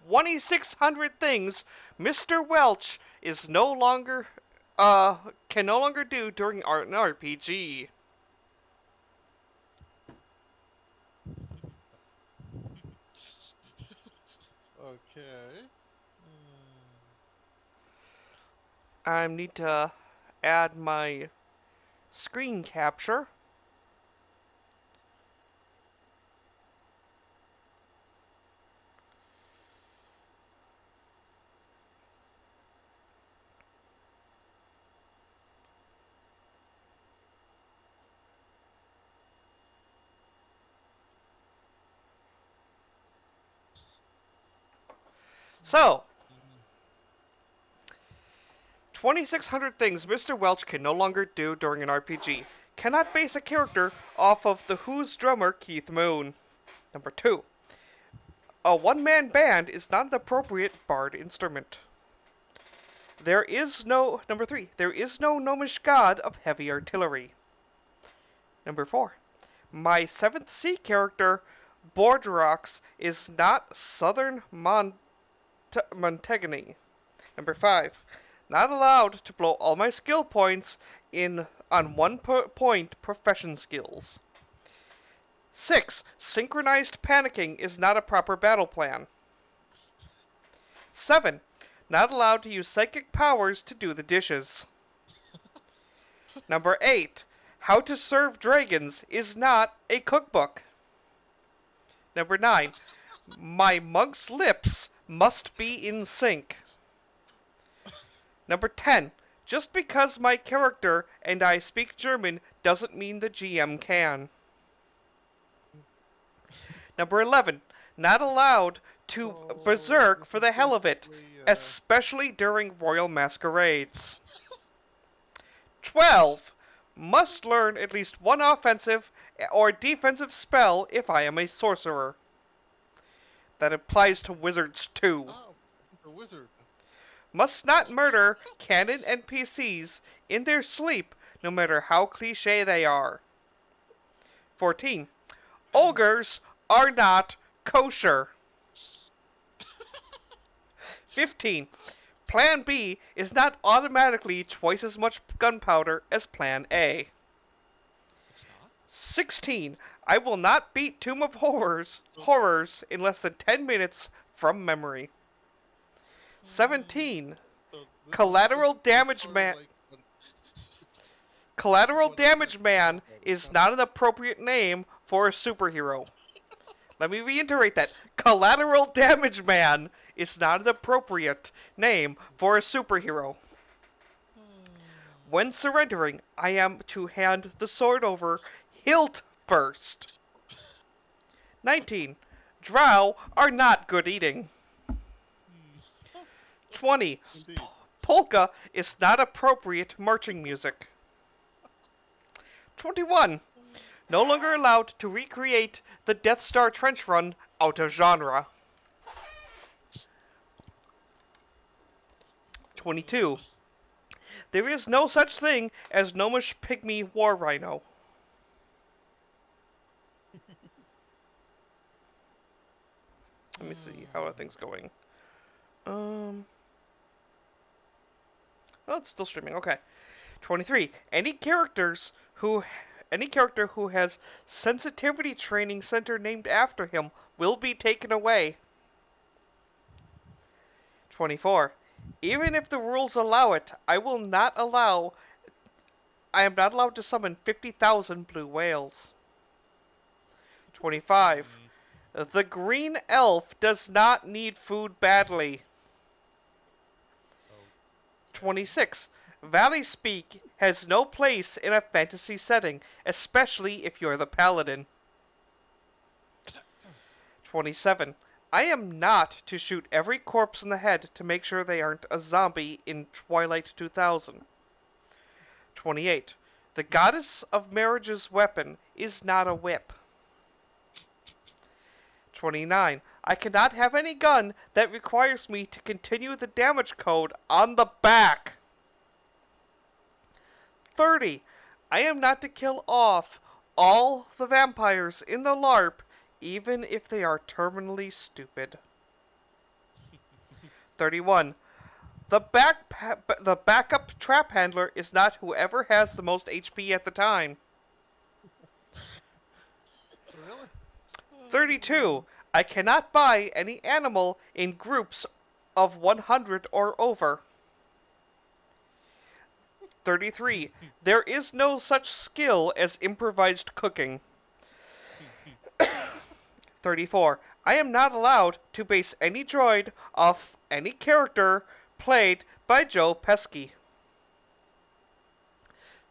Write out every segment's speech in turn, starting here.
2,600 things Mr. Welch is no longer can no longer do during an RPG. Okay. Hmm. I need to add my screen capture. So, 2,600 things Mr. Welch can no longer do during an RPG. Cannot base a character off of The Who's drummer Keith Moon. Number 2. A one-man band is not an appropriate bard instrument. There is no Number 3. There is no gnomish god of heavy artillery. Number 4. My 7th Sea character, Bordrox, is not Southern Montegany. Number 5. Not allowed to blow all my skill points in on point profession skills. 6. Synchronized panicking is not a proper battle plan. 7. Not allowed to use psychic powers to do the dishes. Number 8. How to Serve Dragons is not a cookbook. Number 9. My monk's lips must be in sync. Number 10. Just because my character and I speak German doesn't mean the GM can. Number 11. Not allowed to Oh, berserk this for is the hell of it, basically especially during royal masquerades. 12. Must learn at least one offensive or defensive spell if I am a sorcerer. That applies to wizards too. oh, the wizard. Must not murder canon NPCs in their sleep, no matter how cliche they are. 14. Ogres are not kosher. 15. Plan B is not automatically twice as much gunpowder as Plan A. It's not. 16. I will not beat Tomb of Horrors in less than 10 minutes from memory. Hmm. 17. So Collateral this Damage sort of Man. like Collateral one of the Damage Man okay. It's is not. not an appropriate name for a superhero. Let me reiterate that. Collateral Damage Man is not an appropriate name for a superhero. Hmm. When surrendering, I am to hand the sword over hilt first. 19. Drow are not good eating. Hmm. 20. Indeed. Polka is not appropriate marching music. 21. No longer allowed to recreate the Death Star trench run out of genre. 22. There is no such thing as gnomish pygmy war rhino. Let me see, how are Hmm. things going? Um, oh, it's still streaming. Okay. 23. Any character who has sensitivity training center named after him will be taken away. 24. Even if the rules allow it, I am not allowed to summon 50,000 blue whales. 25. Hmm. The green elf does not need food badly. Okay. 26. Valley Speak has no place in a fantasy setting, especially if you're the paladin. 27. I am not to shoot every corpse in the head to make sure they aren't a zombie in Twilight 2000. 28. The goddess of marriage's weapon is not a whip. 29. I cannot have any gun that requires me to continue the damage code on the back. 30. I am not to kill off all the vampires in the LARP, even if they are terminally stupid. 31. The backup trap handler is not whoever has the most HP at the time. Really? 32. I cannot buy any animal in groups of 100 or over. 33. There is no such skill as improvised cooking. 34. I am not allowed to base any droid off any character played by Joe Pesci.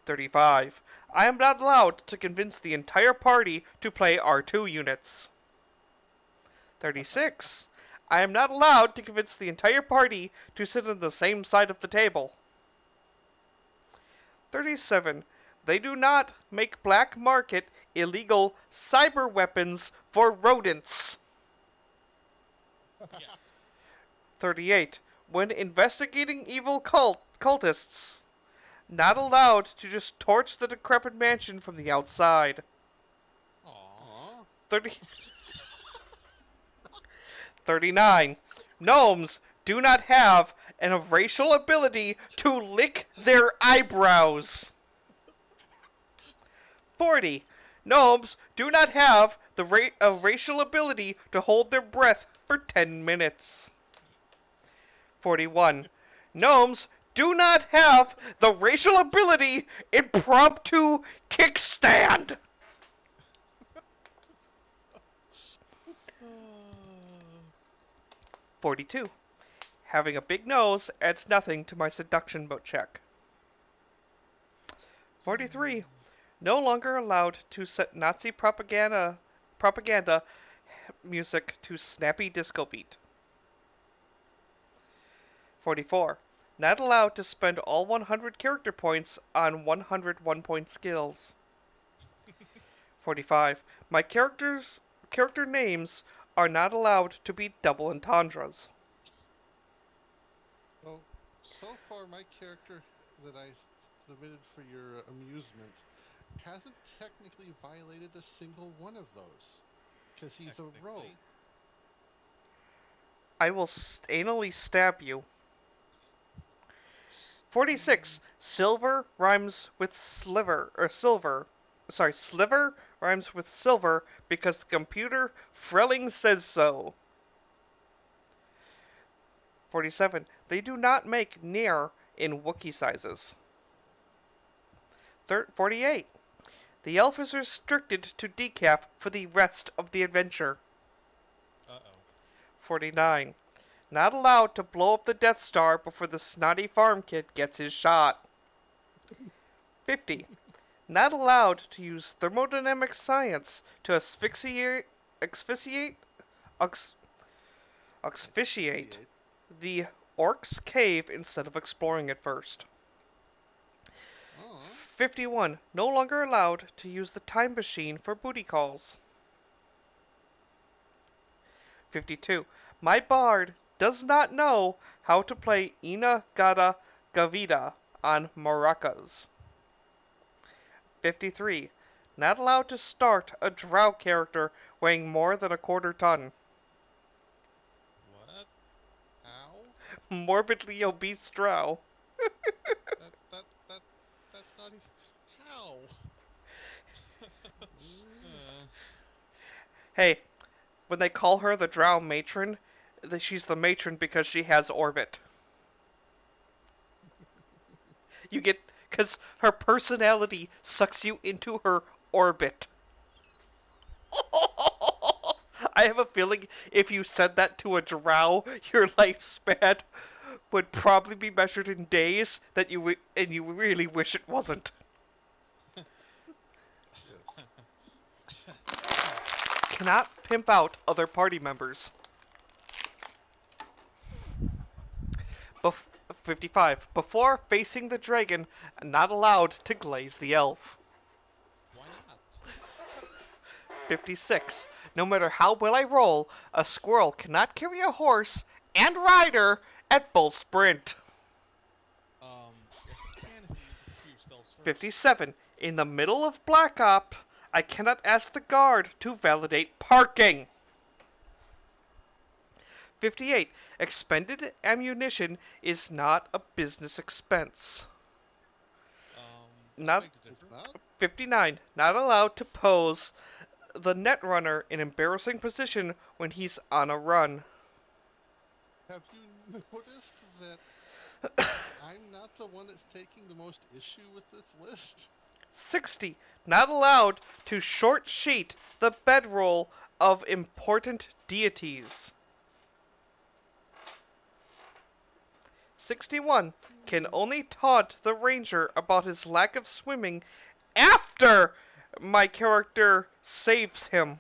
35. I am not allowed to convince the entire party to play R2 units. 36. I am not allowed to convince the entire party to sit on the same side of the table. 37. They do not make black market illegal cyber weapons for rodents. Yeah. 38. When investigating evil cultists, not allowed to just torch the decrepit mansion from the outside. Aww. 30. 39. Gnomes do not have an racial ability to lick their eyebrows. 40. Gnomes do not have a racial ability to hold their breath for 10 minutes. 41. Gnomes do not have the racial ability impromptu kickstand. 42. Having a big nose adds nothing to my seduction check. 43. No longer allowed to set Nazi propaganda music to snappy disco beat. 44. Not allowed to spend all 100 character points on 100 one-point skills. 45. My character names are not allowed to be double entendres. Well, so far my character that I submitted for your amusement hasn't technically violated a single one of those. Because he's a rogue. I will anally stab you. 46. Silver rhymes with sliver, or silver. Sorry, sliver rhymes with silver because the computer Frelling says so. 47. They do not make near in Wookiee sizes. 48. The elf is restricted to decaf for the rest of the adventure. Uh-oh. 49. Not allowed to blow up the Death Star before the snotty farm kid gets his shot. 50. Not allowed to use thermodynamic science to asphyxiate the orc's cave instead of exploring it first. 51. No longer allowed to use the time machine for booty calls. 52. My bard does not know how to play Ina Gada Gavita on maracas. 53. Not allowed to start a drow character weighing more than a quarter ton. What? How? Morbidly obese drow. That's not even... How? Hey, when they call her the drow matron, she's the matron because she has orbit. You get... because her personality sucks you into her orbit. I have a feeling if you said that to a drow, your lifespan would probably be measured in days that you really wish it wasn't. Cannot pimp out other party members. 55. Before facing the dragon, not allowed to glaze the elf. Why not? 56. No matter how well I roll, a squirrel cannot carry a horse and rider at full sprint. Yes you can if you use a few spells first. 57. In the middle of Black Op, I cannot ask the guard to validate parking. 58. Expended ammunition is not a business expense. I Not beg to It's differ. not. 59. Not allowed to pose the netrunner in embarrassing position when he's on a run. Have you noticed that I'm not the one that's taking the most issue with this list? 60. Not allowed to short sheet the bedroll of important deities. 61. Can only taunt the ranger about his lack of swimming after my character saves him.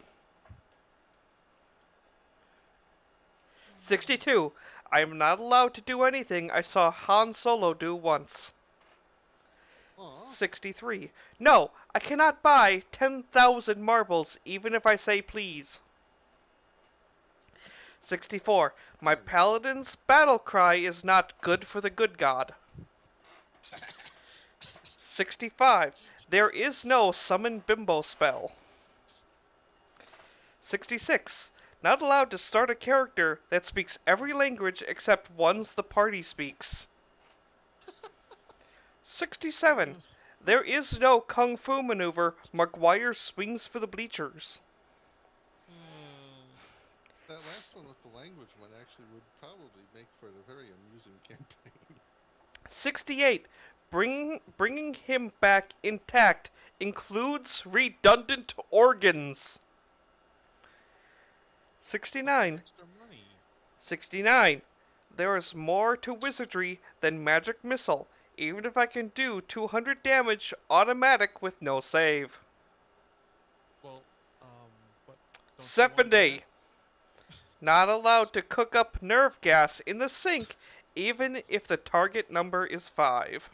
62. I am not allowed to do anything I saw Han Solo do once. Aw. 63. No, I cannot buy 10,000 marbles even if I say please. 64. My Why not? paladin's battle cry is not good for the good god. 65. There is no summon bimbo spell. 66. Not allowed to start a character that speaks every language except ones the party speaks. 67. There is no kung fu maneuver. McGuire swings for the bleachers. That last one with the language one actually would probably make for a very amusing campaign. 68. Bringing him back intact includes redundant organs. 69. Extra money. 69. There is more to wizardry than magic missile, even if I can do 200 damage automatic with no save. Well, but don't you wanna do 70. that? Not allowed to cook up nerve gas in the sink, even if the target number is 5.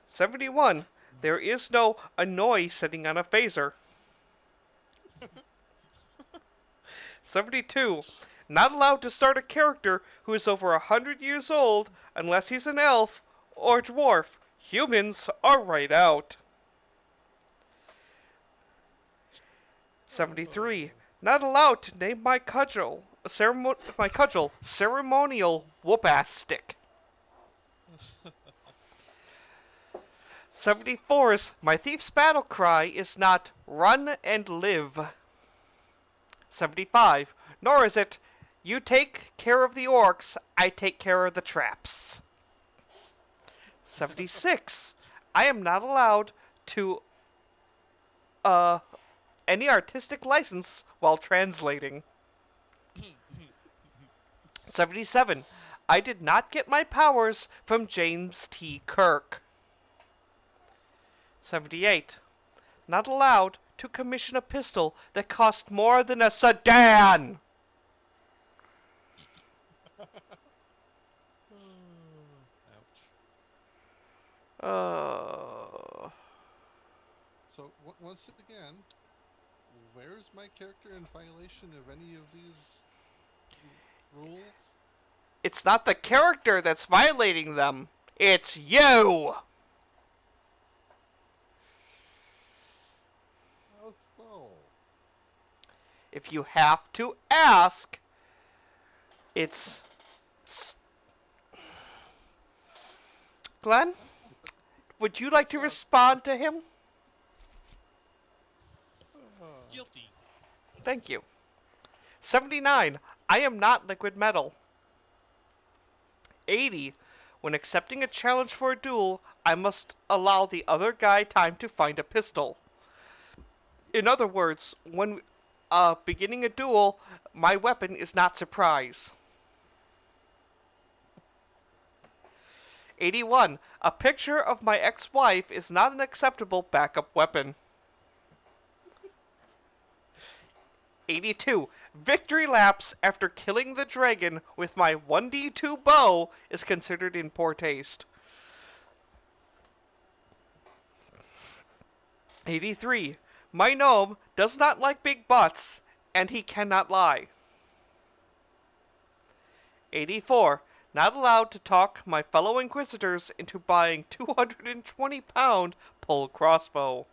71. There is no annoy sitting on a phaser. 72. Not allowed to start a character who is over 100 years old unless he's an elf or dwarf. Humans are right out. 73. Not allowed to name my cudgel ceremonial whoop-ass stick. 74's my thief's battle cry is not run and live. 75. Nor is it you take care of the orcs, I take care of the traps. 76. I am not allowed to any artistic license while translating. 77. I did not get my powers from James T. Kirk. 78. Not allowed to commission a pistol that cost more than a sedan. Ouch. So, once again, where's my character in violation of any of these rules? It's not the character that's violating them. It's you. How so? If you have to ask, it's Glenn, would you like to respond to him? Guilty. Thank you. 79. I am not liquid metal. 80. When accepting a challenge for a duel, I must allow the other guy time to find a pistol. In other words, when beginning a duel, my weapon is not surprise. 81. A picture of my ex-wife is not an acceptable backup weapon. 82. Victory laps after killing the dragon with my 1d2 bow is considered in poor taste. 83. My gnome does not like big butts, and he cannot lie. 84. Not allowed to talk my fellow inquisitors into buying 220-pound pole crossbow.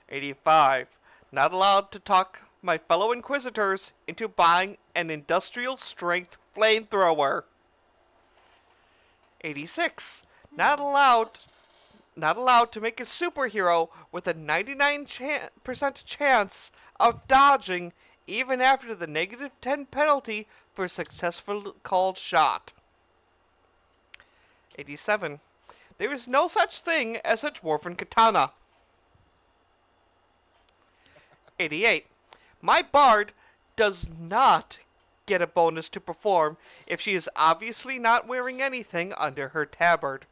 85. Not allowed to talk my fellow Inquisitors into buying an industrial strength flamethrower. 86. Not allowed not allowed to make a superhero with a 99% chance of dodging even after the -10 penalty for a successful called shot. 87. There is no such thing as a dwarven katana. 88. My bard does not get a bonus to perform if she is obviously not wearing anything under her tabard.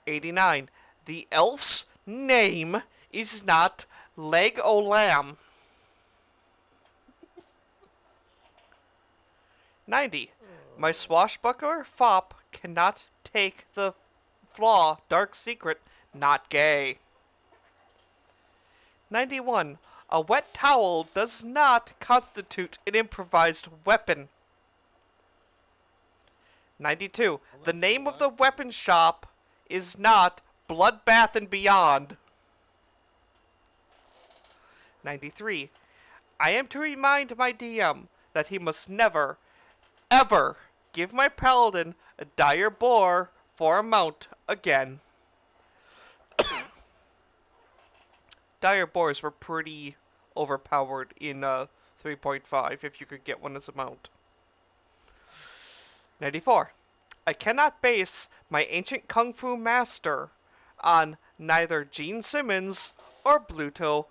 89. The elf's name is not Leg o' Lamb. 90. My swashbuckler fop cannot take the flaw, dark secret, not gay. 91. A wet towel does not constitute an improvised weapon. 92. The name of the weapon shop is not Bloodbath and Beyond. 93. I am to remind my DM that he must never, ever give my paladin a dire boar for a mount again. Dire boars were pretty overpowered in 3.5 if you could get one as a mount. 94. I cannot base my ancient kung fu master on neither Gene Simmons or Bluto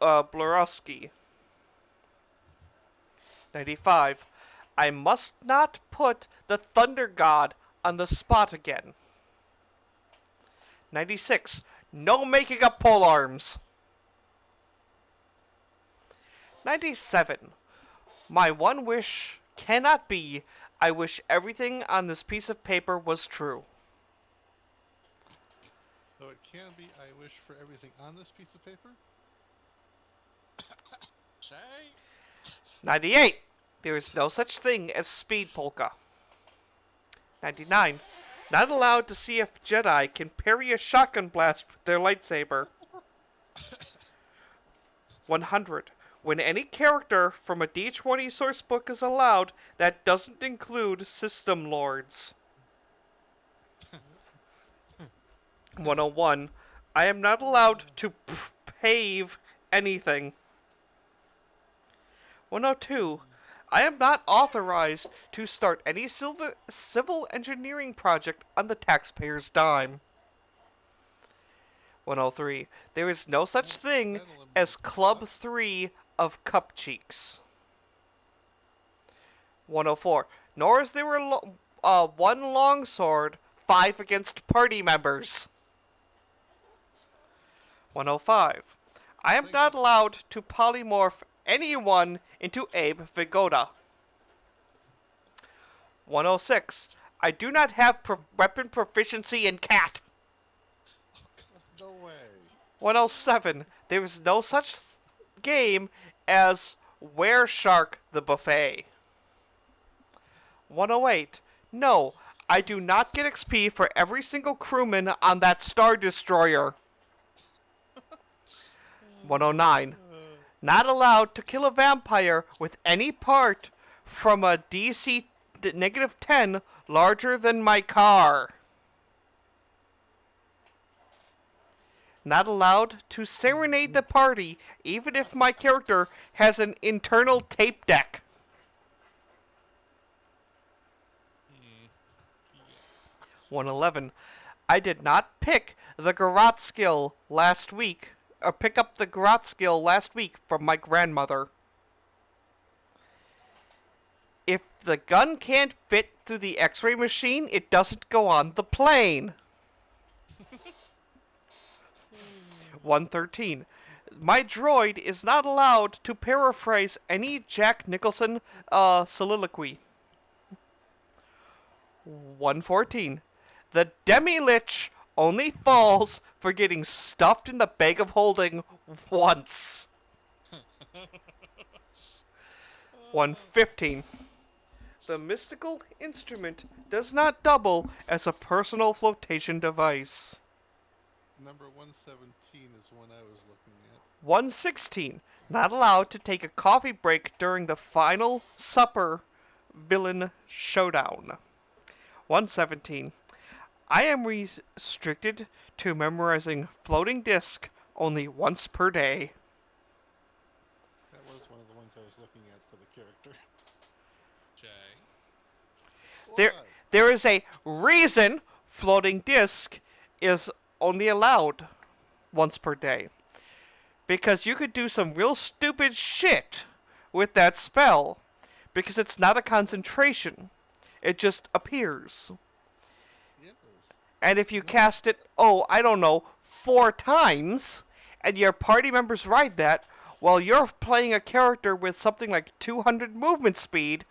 Blurowski. 95. I must not put the Thunder God on the spot again. 96. No making up polearms. 97. My one wish cannot be, I wish everything on this piece of paper was true. So it can be, I wish for everything on this piece of paper? Say? 98. There is no such thing as speed polka. 99. Not allowed to see if Jedi can parry a shotgun blast with their lightsaber. 100. When any character from a D20 sourcebook is allowed, that doesn't include system lords. 101. I am not allowed to pave anything. 102. I am not authorized to start any civil engineering project on the taxpayer's dime. 103. There is no such thing as Club 3 of Cup Cheeks. 104. Nor is there one longsword, 5 against party members. 105. I am not allowed to polymorph anyone into Abe Vigoda. 106. I do not have weapon proficiency in cat. No way. 107. There is no such game as Were Shark the Buffet. 108. No, I do not get XP for every single crewman on that Star Destroyer. 109. Not allowed to kill a vampire with any part from a DC -10 larger than my car. Not allowed to serenade the party even if my character has an internal tape deck. 111. I did not pick the garrote skill last week, or pick up the garrote skill last week from my grandmother. If the gun can't fit through the X-ray machine, it doesn't go on the plane. 113. My droid is not allowed to paraphrase any Jack Nicholson soliloquy. 114. The demi-lich only falls for getting stuffed in the bag of holding once. 115. The mystical instrument does not double as a personal flotation device. Number 117 is one I was looking at. 116. Not allowed to take a coffee break during the final supper villain showdown. 117. I am restricted to memorizing floating disk only once per day. That was one of the ones I was looking at for the character. Jay. There, What? there is a reason floating disk is only allowed once per day. Because you could do some real stupid shit with that spell. Because it's not a concentration. It just appears. Yes. And if you No, cast it, oh, I don't know, 4 times, and your party members ride that, while you're playing a character with something like 200 movement speed,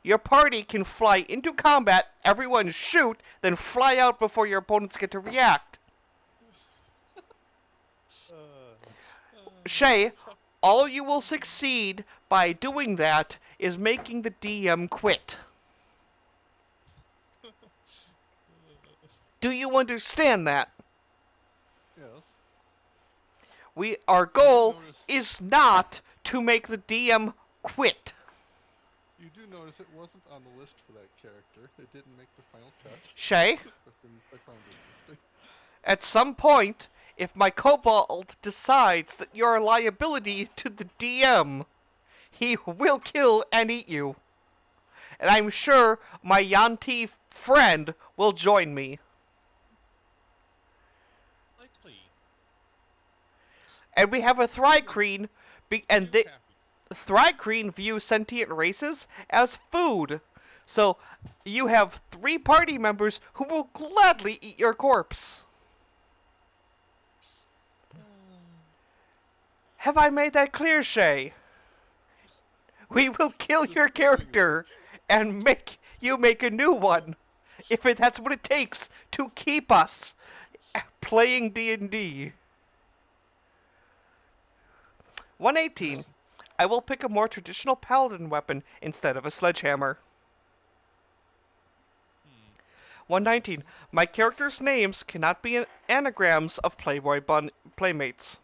your party can fly into combat, everyone shoot, then fly out before your opponents get to react. Shay, all you will succeed by doing that is making the DM quit. Do you understand that? yes. Our You do goal notice. is not to make the DM quit. You do notice it wasn't on the list for that character. It didn't make the final cut. Shay, I found interesting. at some point, if my kobold decides that you're a liability to the DM, he will kill and eat you. And I'm sure my Yanti friend will join me. Likely. And we have a Thrycreen, and Too the happy. Thrycreen view sentient races as food. So you have 3 party members who will gladly eat your corpse. Have I made that clear, Shay? We will kill Just your wondering, character and make you make a new one, if that's what it takes to keep us playing D&D. 118. I will pick a more traditional paladin weapon instead of a sledgehammer. 119. My characters' names cannot be anagrams of Playboy playmates.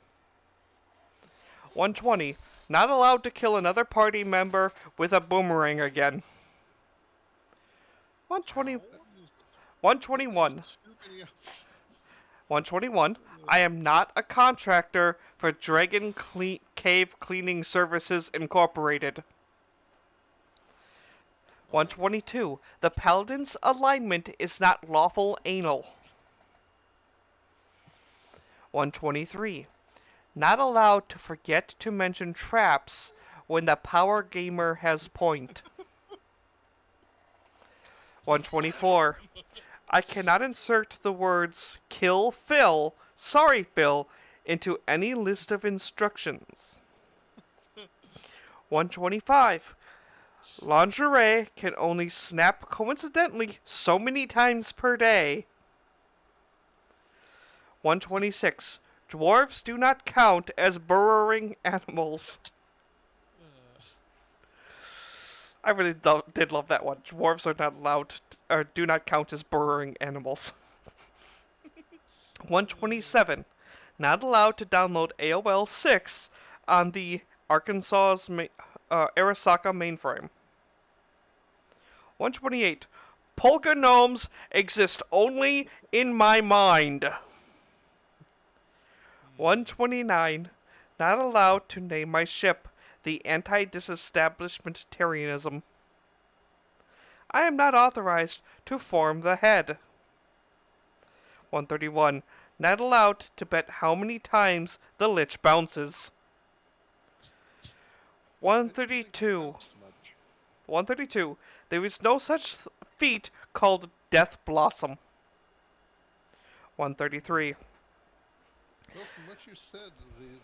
120. Not allowed to kill another party member with a boomerang again. 120. Ow. That used 121. too many options. 121. I am not a contractor for Dragon Cave Cleaning Services Incorporated. 122. The Paladin's alignment is not lawful anal. 123. Not allowed to forget to mention traps when the power gamer has point. 124. I cannot insert the words kill Phil, sorry Phil, into any list of instructions. 125. Lingerie can only snap coincidentally so many times per day. 126. Dwarves do not count as burrowing animals. I really did love that one. Dwarves are not allowed, or do not count as burrowing animals. 127. Not allowed to download AOL 6 on the Arkansas's Arasaka mainframe. 128. Polka gnomes exist only in my mind. 129. Not allowed to name my ship the anti-disestablishmentarianism. I am not authorized to form the head. 131. Not allowed to bet how many times the lich bounces. 132. 132. There is no such feat called Death Blossom. 133. Well, from what you said,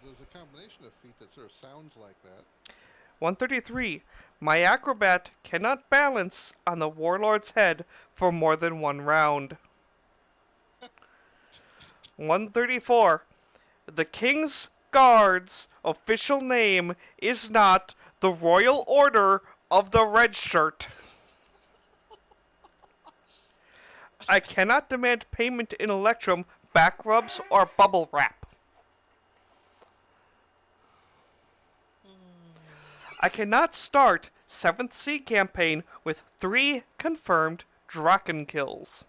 there's a combination of feet that sort of sounds like that. 133. My acrobat cannot balance on the warlord's head for more than 1 round. 134. The King's Guard's official name is not the Royal Order of the Red Shirt. I cannot demand payment in Electrum back rubs, or bubble wrap. I cannot start 7th Sea campaign with 3 confirmed Draken kills.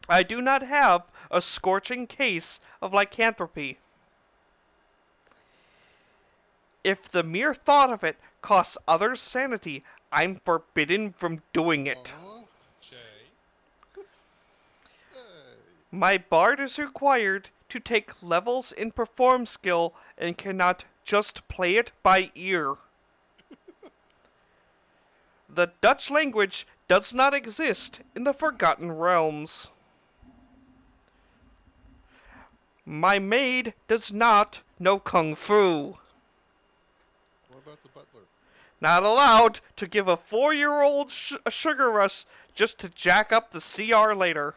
I do not have a scorching case of lycanthropy. If the mere thought of it costs others sanity, I'm forbidden from doing it. Oh, Jay. hey. My bard is required to take levels in perform skill and cannot just play it by ear. The Dutch language does not exist in the Forgotten Realms. My maid does not know Kung Fu. What about the butler? Not allowed to give a 4-year-old a sugar rush just to jack up the CR later.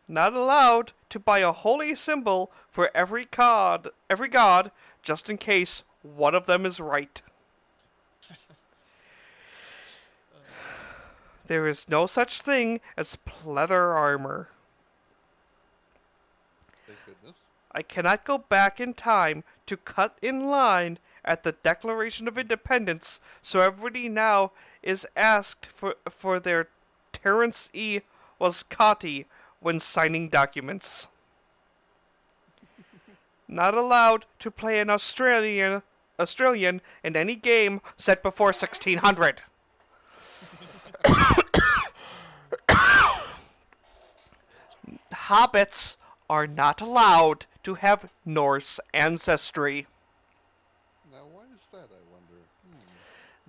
Not allowed to buy a holy symbol for every god, just in case one of them is right. There is no such thing as pleather armor. Thank goodness. I cannot go back in time to cut in line at the Declaration of Independence, so everybody now is asked for their Terence E. Wascati when signing documents. Not allowed to play an Australian in any game set before 1600. Hobbits are not allowed to have Norse ancestry. Now, why is that, I wonder?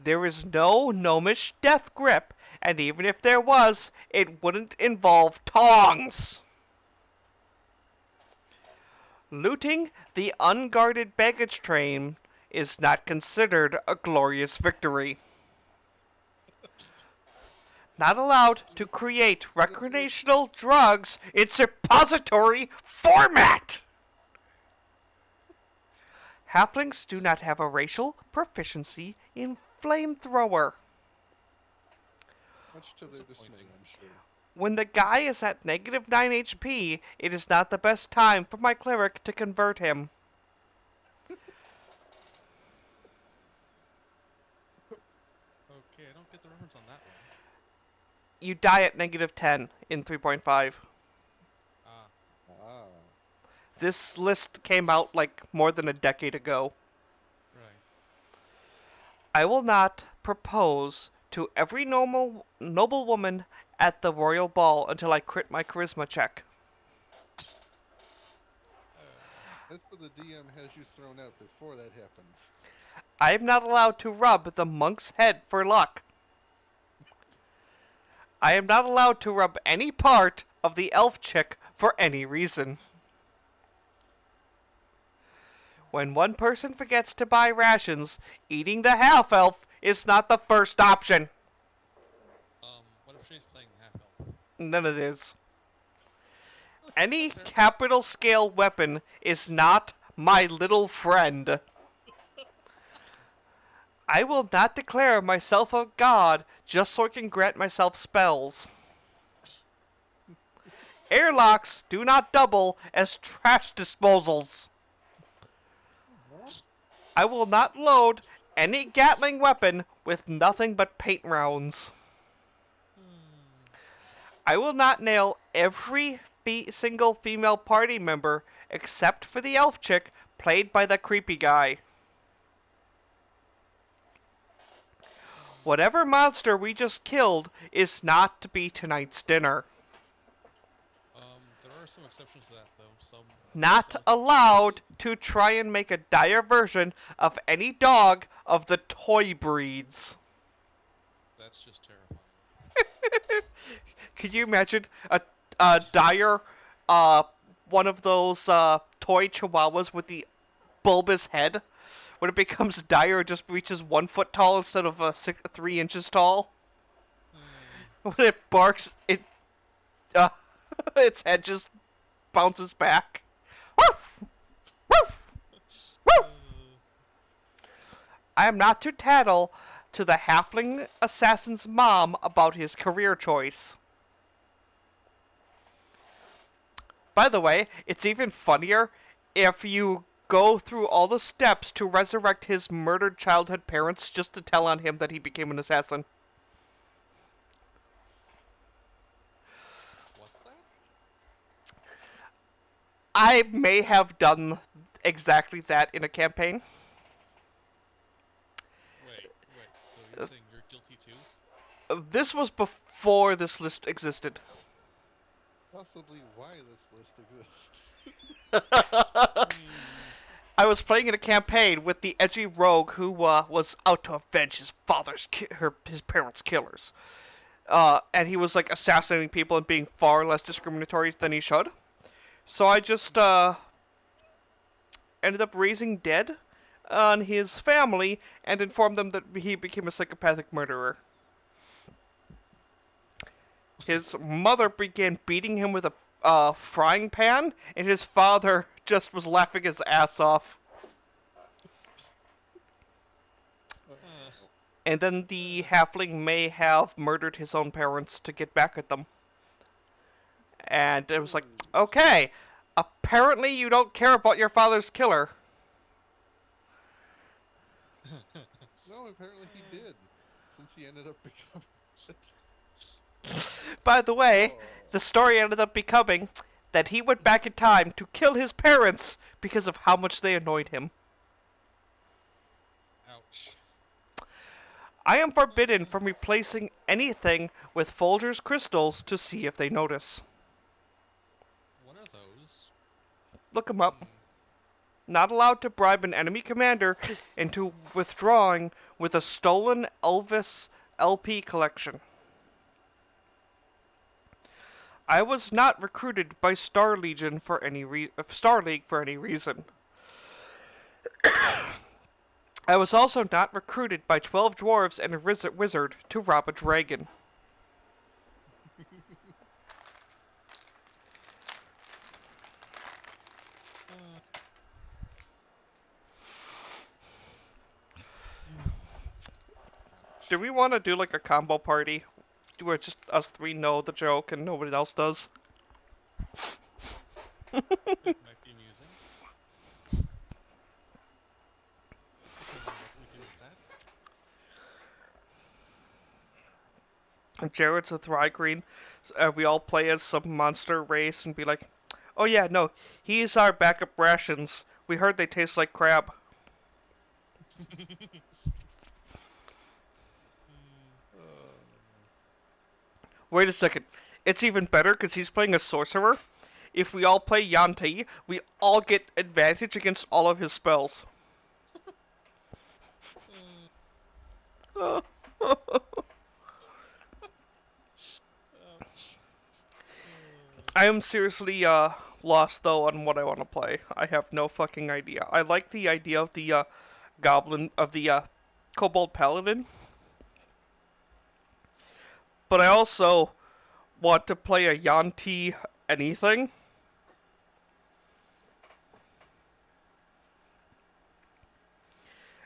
There is no gnomish death grip, and even if there was, it wouldn't involve tongs. Looting the unguarded baggage train is not considered a glorious victory. Not allowed to create recreational drugs in suppository format. Halflings do not have a racial proficiency in flamethrower. Much to their dismay, I'm sure. When the guy is at -9 HP, it is not the best time for my cleric to convert him. Okay, I don't get the reference on that one. You die at -10 in 3.5. Ah, Ah. This list came out like more than a decade ago. right. I will not propose to every noble woman at the royal ball until I crit my charisma check. That's what the DM has you thrown out before that happens. I am not allowed to rub the monk's head for luck. I am not allowed to rub any part of the elf chick for any reason. When one person forgets to buy rations, eating the half-elf is not the first option. What if she's playing half-elf? None of it is. Any capital scale weapon is not my little friend. I will not declare myself a god just so I can grant myself spells. Airlocks do not double as trash disposals. I will not load any Gatling weapon with nothing but paint rounds. I will not nail every single female party member except for the elf chick played by the creepy guy. Whatever monster we just killed is not to be tonight's dinner. There are some exceptions to that, though. Some Not allowed to try and make a dire version of any dog of the toy breeds. That's just terrifying. Could you imagine a dire, one of those toy chihuahuas with the bulbous head? When it becomes dire, it just reaches 1 foot tall instead of 3 inches tall. When it barks, its head just bounces back. Woof! Woof! Woof! I am not to tattle to the halfling assassin's mom about his career choice. By the way, it's even funnier if you go through all the steps to resurrect his murdered childhood parents just to tell on him that he became an assassin. What's that? I may have done exactly that in a campaign. Wait. So you're saying you're guilty too? This was before this list existed. Possibly why this list exists. I was playing in a campaign with the edgy rogue who was out to avenge his his parents' killers. And he was like assassinating people and being far less discriminatory than he should. So I just ended up raising dead on his family and informed them that he became a psychopathic murderer. His mother began beating him with a frying pan, and his father just was laughing his ass off. And then the halfling may have murdered his own parents to get back at them. And it was like, okay, apparently you don't care about your father's killer. No, apparently he did, since he ended up becoming it. By the way, the story ended up becoming that he went back in time to kill his parents because of how much they annoyed him. Ouch. I am forbidden from replacing anything with Folger's crystals to see if they notice. What are those? Look 'em up. Not allowed to bribe an enemy commander into withdrawing with a stolen Elvis LP collection. I was not recruited by Star Legion for any Star League for any reason. I was also not recruited by 12 dwarves and a wizard to rob a dragon. Do we want to do like a combo party where just us three know the joke and nobody else does? It might be amusing. Depends on what we do with that. Jared's a Thrygreen. We all play as some monster race and be like, oh yeah, no, he's our backup rations. We heard they taste like crab. Wait a second. It's even better because he's playing a sorcerer. If we all play Yanti, we all get advantage against all of his spells. I am seriously lost though on what I want to play. I have no fucking idea. I like the idea of the Kobold Paladin, but I also want to play a Yanti anything.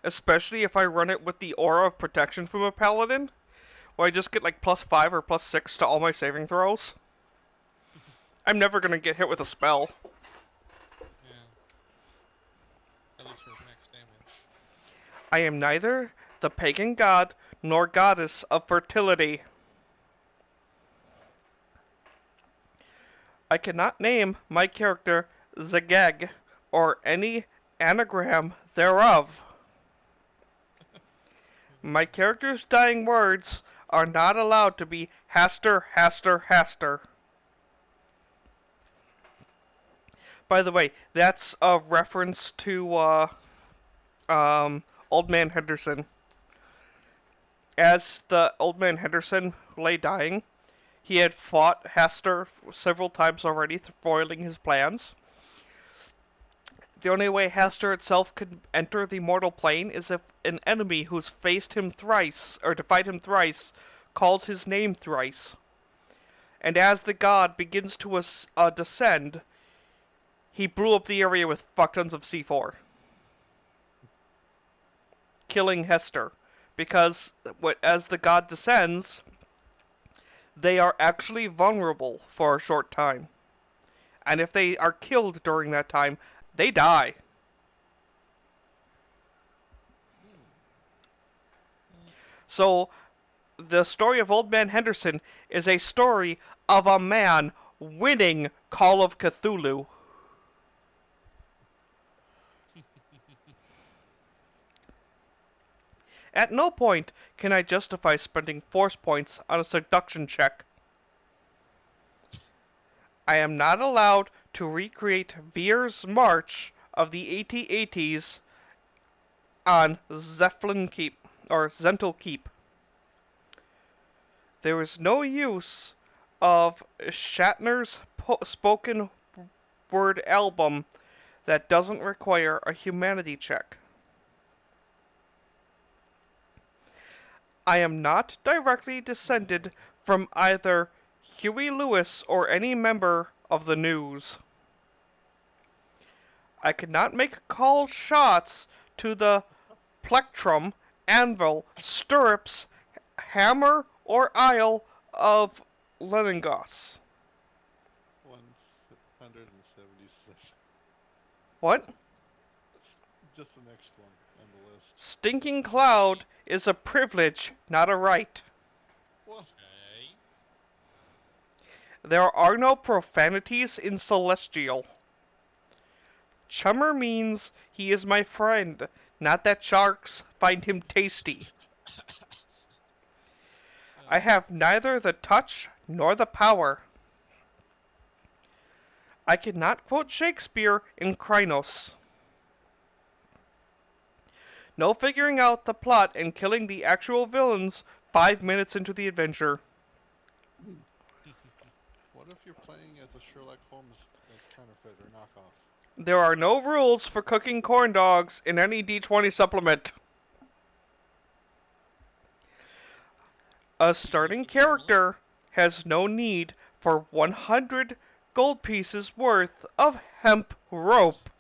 Especially if I run it with the aura of protection from a paladin, where I just get like +5 or +6 to all my saving throws. I'm never gonna get hit with a spell. Yeah. At least for max damage. I am neither the pagan god nor goddess of fertility. I cannot name my character Zageg or any anagram thereof. My character's dying words are not allowed to be Haster, Haster, Haster. By the way, that's a reference to Old Man Henderson. As the Old Man Henderson lay dying, he had fought Haster several times already, foiling his plans. The only way Haster itself could enter the mortal plane is if an enemy who's faced him thrice, or defied him thrice, calls his name thrice. And as the god begins to descend, he blew up the area with fuck tons of C4. Killing Hester. because as the god descends, they are actually vulnerable for a short time. And if they are killed during that time, they die. So the story of Old Man Henderson is a story of a man winning Call of Cthulhu. At no point can I justify spending force points on a seduction check. I am not allowed to recreate Veer's March of the AT-ATs on Zeppelin Keep, or Zental Keep. There is no use of Shatner's spoken word album that doesn't require a humanity check. I am not directly descended from either Huey Lewis or any member of the News. I could not make call shots to the plectrum, anvil, stirrups, hammer, or isle of Leningos. 177. What? Just the next one on the list. Stinking cloud is a privilege, not a right. Well, Okay. There are no profanities in Celestial. Chummer means he is my friend, not that sharks find him tasty. I have neither the touch nor the power. I cannot quote Shakespeare in Krynos. No figuring out the plot and killing the actual villains 5 minutes into the adventure. what if you're playing as a Sherlock Holmes counterfeit or knockoff? There are no rules for cooking corn dogs in any D20 supplement. A starting character has no need for 100 gold pieces worth of hemp rope.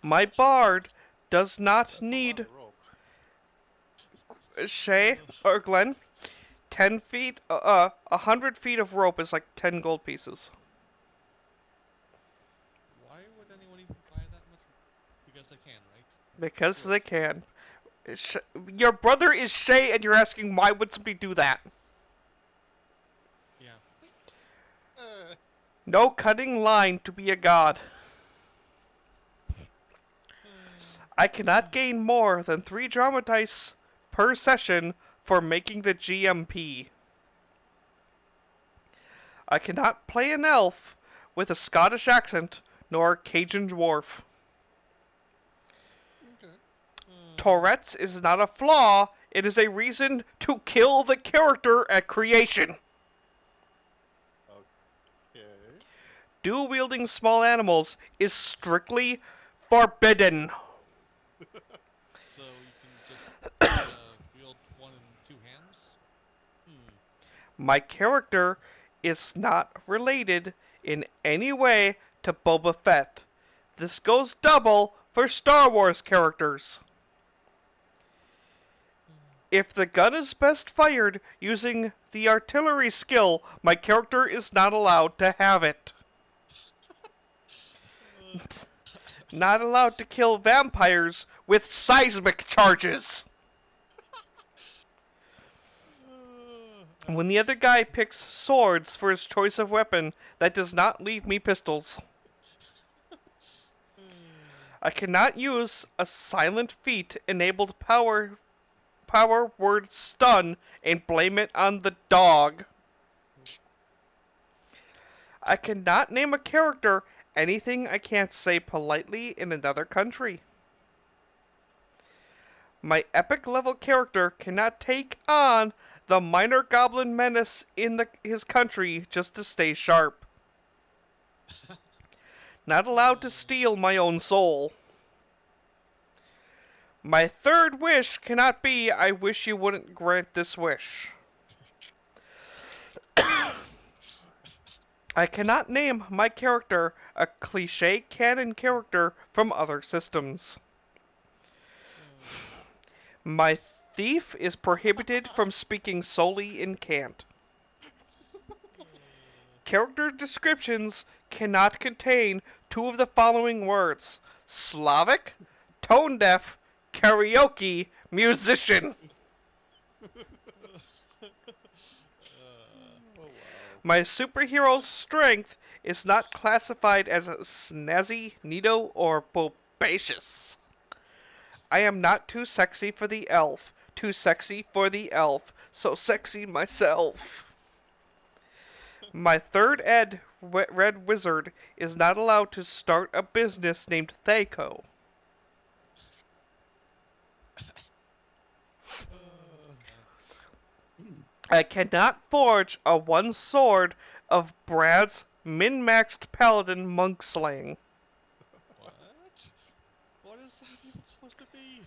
My bard does not That's a lot need of rope. Shay or Glenn. 10 feet, 100 feet of rope is like 10 gold pieces. Why would anyone even buy that much? Because they can, right? Because they can. Your brother is Shay, and you're asking why would somebody do that? Yeah. No cutting line to be a god. I cannot gain more than 3 drama dice per session for making the GMP. I cannot play an elf with a Scottish accent, nor a Cajun dwarf. Okay. Tourette's is not a flaw, it is a reason to kill the character at creation. Okay. Dual-wielding small animals is strictly forbidden. So you can just wield one in 2 hands? My character is not related in any way to Boba Fett. This goes double for Star Wars characters. If the gun is best fired using the artillery skill, my character is not allowed to have it. Not allowed to kill vampires with seismic charges. When the other guy picks swords for his choice of weapon, that does not leave me pistols. I cannot use a silent feat enabled power word stun and blame it on the dog. I cannot name a character anything I can't say politely in another country. My epic level character cannot take on the minor goblin menace in his country just to stay sharp. Not allowed to steal my own soul. My third wish cannot be, I wish you wouldn't grant this wish. I cannot name my character a cliché canon character from other systems. My thief is prohibited from speaking solely in cant. Character descriptions cannot contain two of the following words: Slavic, tone deaf, karaoke, musician. Oh wow. My superhero's strength is not classified as snazzy, neato, or bobacious. I am not too sexy for the elf, too sexy for the elf, so sexy myself. My third ed red wizard is not allowed to start a business named Thaco. I cannot forge a one sword of Brad's min-maxed paladin monk slaying. What? What is that even supposed to be?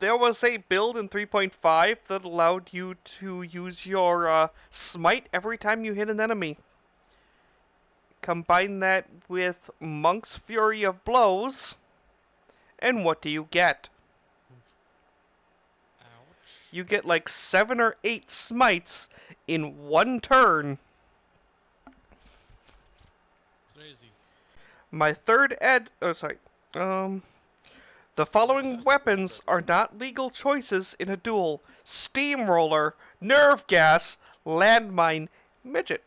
There was a build in 3.5 that allowed you to use your smite every time you hit an enemy. Combine that with Monk's Fury of Blows, and what do you get? Ouch. You get like 7 or 8 smites in one turn. Crazy. My third ed. Oh, sorry. The following weapons are not legal choices in a duel: Steamroller, Nerve Gas, Landmine, Midget.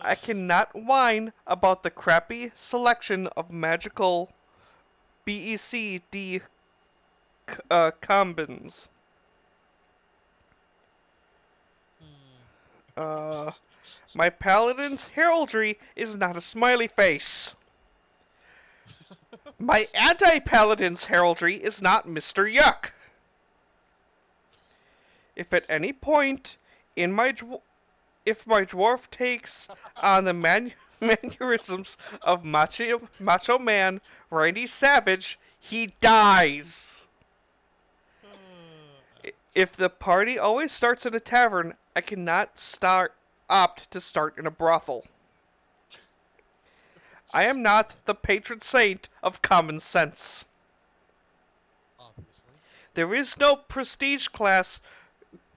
I cannot whine about the crappy selection of magical BECD combins. My paladin's heraldry is not a smiley face. My anti-paladin's heraldry is not Mr. Yuck. If at any point in my if my dwarf takes on the mannerisms of macho man Randy Savage, he dies. If the party always starts in a tavern, I cannot opt to start in a brothel. I am not the patron saint of common sense. Obviously. There is no prestige class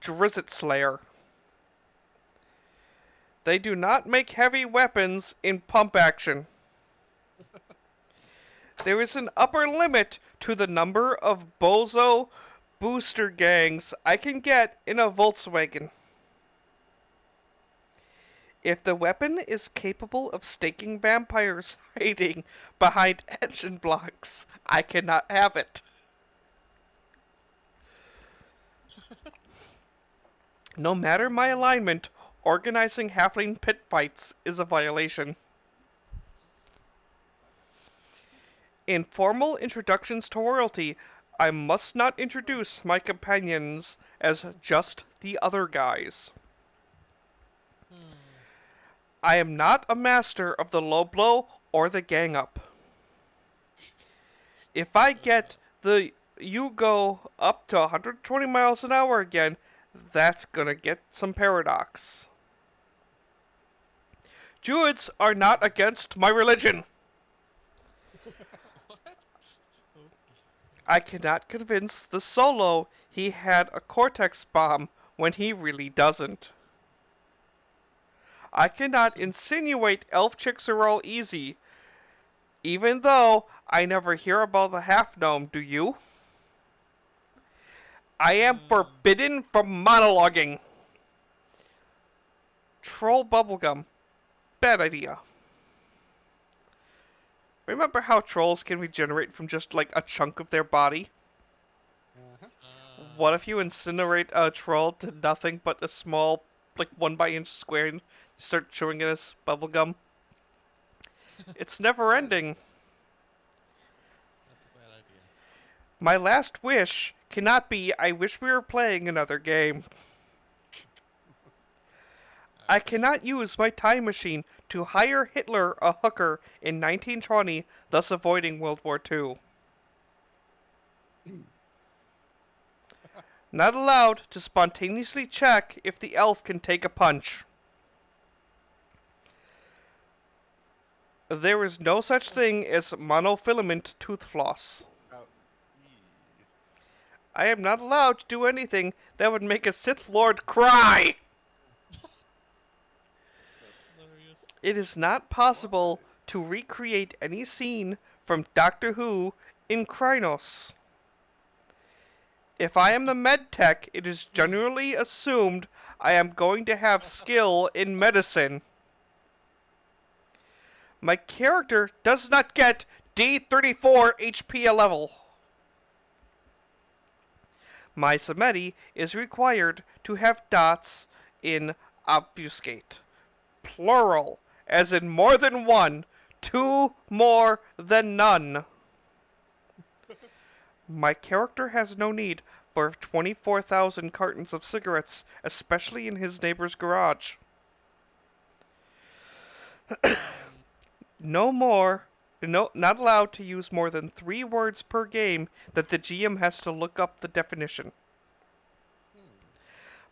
Drizzt Slayer. They do not make heavy weapons in pump action. There is an upper limit to the number of bozo booster gangs I can get in a Volkswagen. If the weapon is capable of staking vampires hiding behind engine blocks, I cannot have it. No matter my alignment, organizing halfling pit fights is a violation. In formal introductions to royalty, I must not introduce my companions as just the other guys. I am not a master of the low blow or the gang up. If I get the you go up to 120 miles an hour again, that's gonna get some paradox. Druids are not against my religion. What? Okay. I cannot convince the Solo he had a Cortex bomb when he really doesn't. I cannot insinuate elf chicks are all easy, even though I never hear about the half gnome, do you? I am forbidden from monologuing. Troll bubblegum. Bad idea. Remember how trolls can regenerate from just like a chunk of their body? Uh-huh. What if you incinerate a troll to nothing but a small, like 1 by inch square and start chewing it as bubblegum? It's never ending. That's a bad idea. My last wish cannot be I wish we were playing another game. I cannot use my time machine to hire Hitler a hooker in 1920, thus avoiding World War II. Not allowed to spontaneously check if the elf can take a punch. There is no such thing as monofilament tooth floss. I am not allowed to do anything that would make a Sith Lord cry. That's hilarious. It is not possible to recreate any scene from Doctor Who in Krynos. If I am the med tech, it is generally assumed I am going to have skill in medicine. My character does not get D34 HP a level. My Samedi is required to have dots in obfuscate. Plural, as in more than one, two more than none. My character has no need for 24,000 cartons of cigarettes, especially in his neighbor's garage. Not allowed to use more than 3 words per game that the GM has to look up the definition.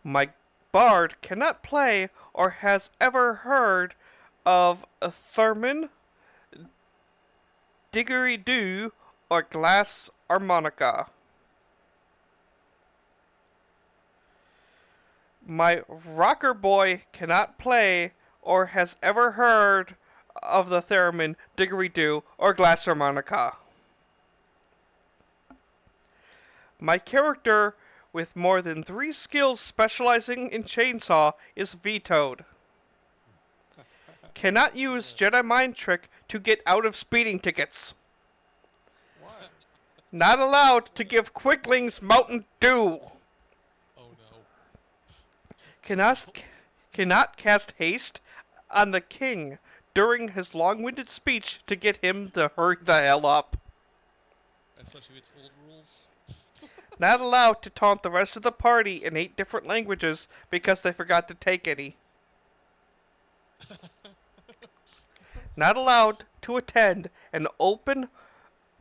My bard cannot play or has ever heard of a theremin, didgeridoo, or glass harmonica. My rocker boy cannot play or has ever heard of the theremin, didgeridoo, or glass harmonica. My character with more than 3 skills specializing in chainsaw is vetoed. Cannot use Jedi mind trick to get out of speeding tickets. Why? Not allowed to give quicklings Mountain Dew. Oh no. Cannot cast haste on the king during his long-winded speech to get him to hurry the hell up. Especially with old rules. Not allowed to taunt the rest of the party in 8 different languages because they forgot to take any. Not allowed to attend an open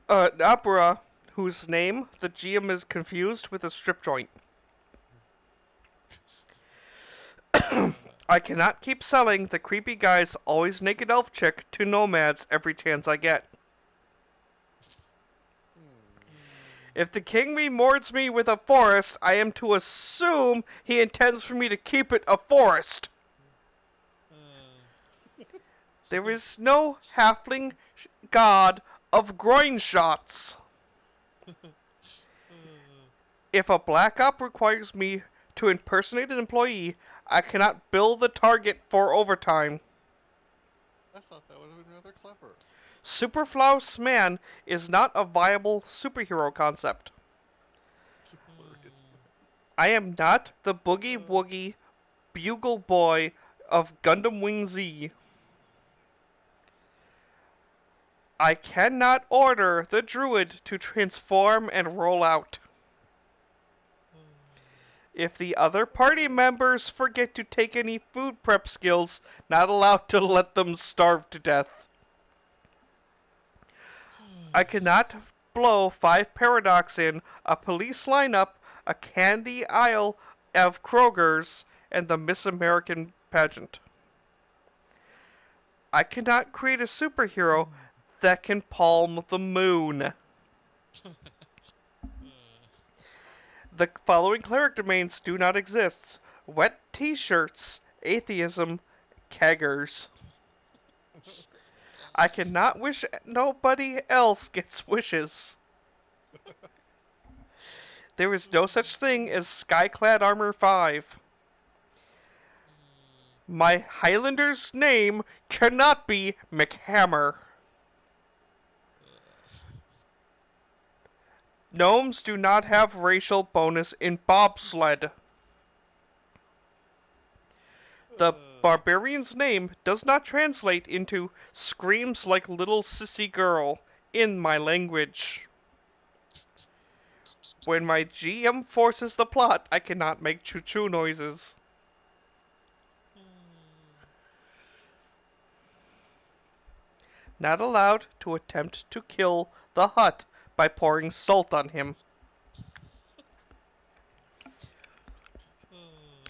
opera whose name the GM is confused with a strip joint. I cannot keep selling the creepy guy's always naked elf chick to nomads every chance I get. If the king rewards me with a forest, I am to assume he intends for me to keep it a forest. There is no halfling god of groin shots. If a black op requires me to impersonate an employee, I cannot bill the target for overtime. I thought that would have been rather clever. Superflouse man is not a viable superhero concept. I am not the boogie woogie bugle boy of Gundam Wing Z. I cannot order the druid to transform and roll out. If the other party members forget to take any food prep skills, not allowed to let them starve to death. I cannot blow 5 paradox in a police lineup, a candy aisle of Kroger's, and the Miss American pageant. I cannot create a superhero that can palm the moon. The following character domains do not exist. Wet t-shirts, atheism, keggers. I cannot wish nobody else gets wishes. There is no such thing as Skyclad Armor 5. My Highlander's name cannot be McHammer. Gnomes do not have racial bonus in bobsled. The barbarian's name does not translate into screams like little sissy girl in my language. When my GM forces the plot, I cannot make choo-choo noises. Not allowed to attempt to kill the Hutt by pouring salt on him.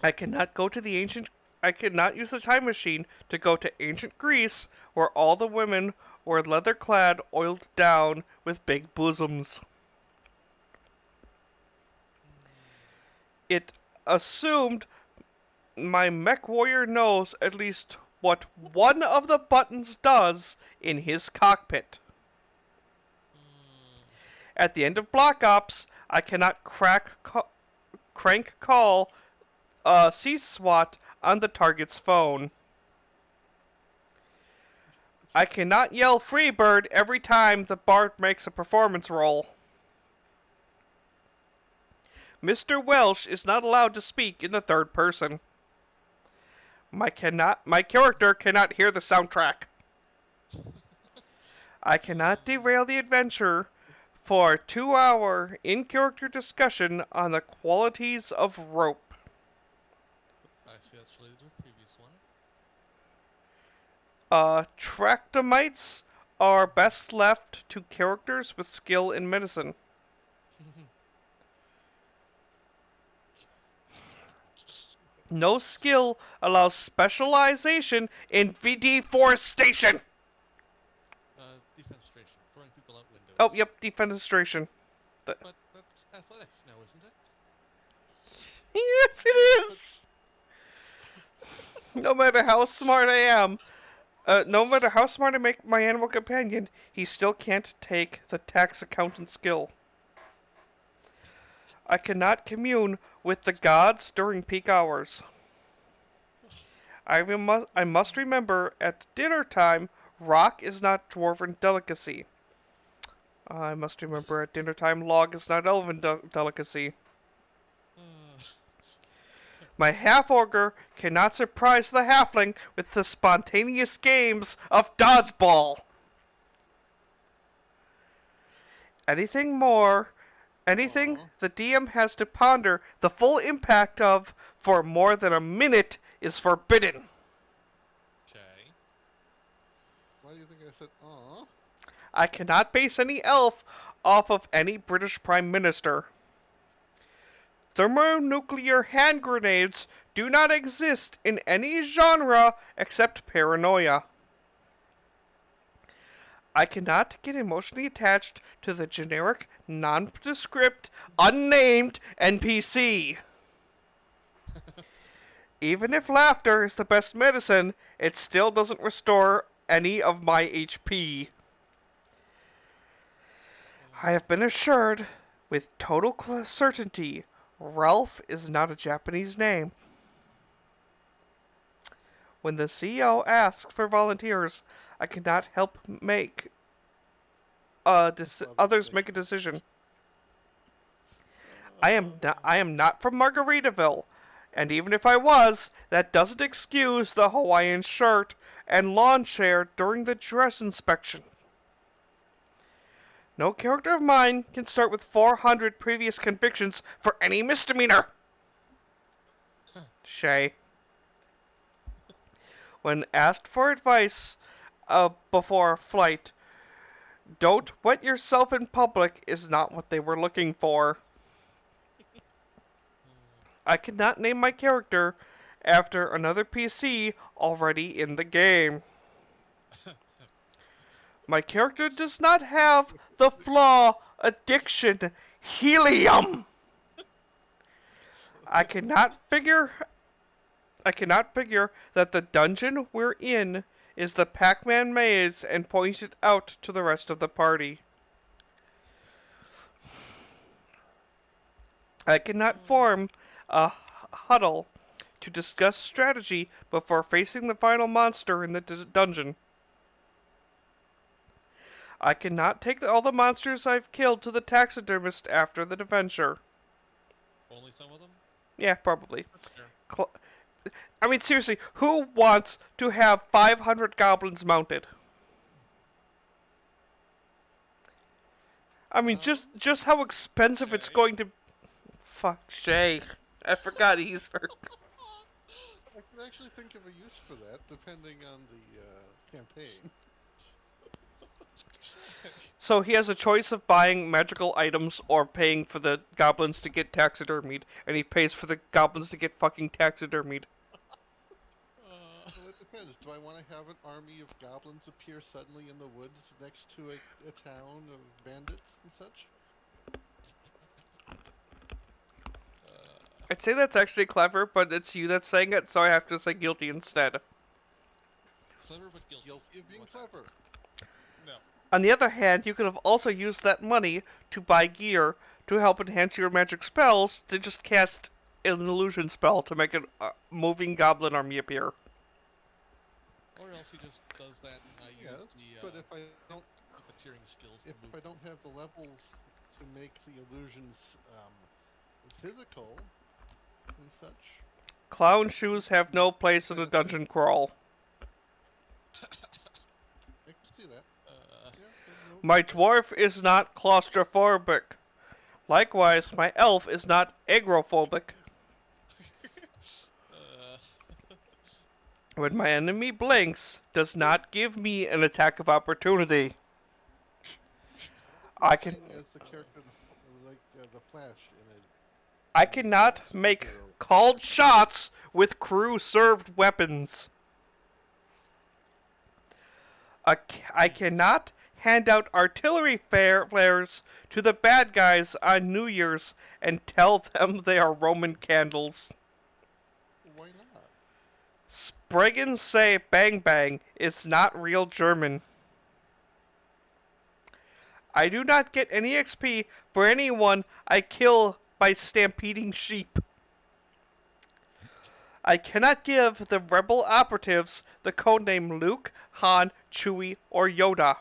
I cannot use the time machine to go to ancient Greece, where all the women were leather-clad, oiled down, with big bosoms. It assumed my mech warrior knows at least what one of the buttons does in his cockpit. Hmm. At the end of Black Ops, I cannot crank call C-SWAT on the target's phone. I cannot yell Freebird every time the Bard makes a performance roll. Mr. Welsh is not allowed to speak in the third person. My character cannot hear the soundtrack. I cannot derail the adventure for a 2-hour in-character discussion on the qualities of rope. I see that's related to the previous one. Tractomites are best left to characters with skill in medicine. No skill allows specialization in deforestation. Defenestration, throwing people out windows. Oh, yep, defenestration. But that's athletics now, isn't it? Yes, it is. No matter how smart I am, no matter how smart I make my animal companion, he still can't take the tax accountant skill. I cannot commune with the gods during peak hours. I must remember at dinner time, rock is not dwarven delicacy. I must remember at dinner time, log is not elven delicacy. My half-ogre cannot surprise the halfling with the spontaneous games of dodgeball. Anything more, anything the DM has to ponder the full impact of for more than a minute is forbidden. Okay. Why do you think I said, aw? I cannot base any elf off of any British Prime Minister. Thermonuclear hand grenades do not exist in any genre except paranoia. I cannot get emotionally attached to the generic, nondescript, unnamed NPC. Even if laughter is the best medicine, it still doesn't restore any of my HP. I have been assured, with total certainty, Ralph is not a Japanese name. When the CEO asks for volunteers, I cannot help make others make a decision. I am not from Margaritaville, and even if I was, that doesn't excuse the Hawaiian shirt and lawn chair during the dress inspection. No character of mine can start with 400 previous convictions for any misdemeanor. Shay. When asked for advice before a flight, don't wet yourself in public is not what they were looking for. I cannot name my character after another PC already in the game. My character does not have the flaw addiction helium. I cannot figure that the dungeon we're in is the Pac-Man maze and point it out to the rest of the party. I cannot form a huddle to discuss strategy before facing the final monster in the dungeon. I cannot take all the monsters I've killed to the taxidermist after the adventure. Only some of them? Yeah, probably. That's fair. I mean, seriously, who wants to have 500 goblins mounted? I mean, just how expensive it's Shay. going to... Fuck, Shay. I forgot he's hurt. I can actually think of a use for that, depending on the campaign. So he has a choice of buying magical items or paying for the goblins to get taxidermied, and he pays for the goblins to get fucking taxidermied. Well, it depends. Do I want to have an army of goblins appear suddenly in the woods next to a town of bandits and such? I'd say that's actually clever, but it's you that's saying it, so I have to say guilty instead. Clever but guilty. Guilty of being What's that? clever. No. On the other hand, you could have also used that money to buy gear to help enhance your magic spells to just cast an illusion spell to make a moving goblin army appear. Or else he just does that, and I use Yes, but if I don't the puppeteering skills to if move I them. don't have the levels to make the illusions physical and such, Clown shoes have no place in kind a of dungeon crawl. I can see that. Uh, Yeah, My dwarf is not claustrophobic. Likewise, my elf is not agrophobic. uh, When my enemy blinks, does not give me an attack of opportunity. you're I can playing as the character like the Flash I in a cannot make superhero. called shots with crew-served weapons. I cannot hand out artillery flares to the bad guys on New Year's and tell them they are Roman candles. Why not? Spraggan say bang bang is not real German. I do not get any XP for anyone I kill by stampeding sheep. I cannot give the rebel operatives the codename Luke, Han, Chewie, or Yoda.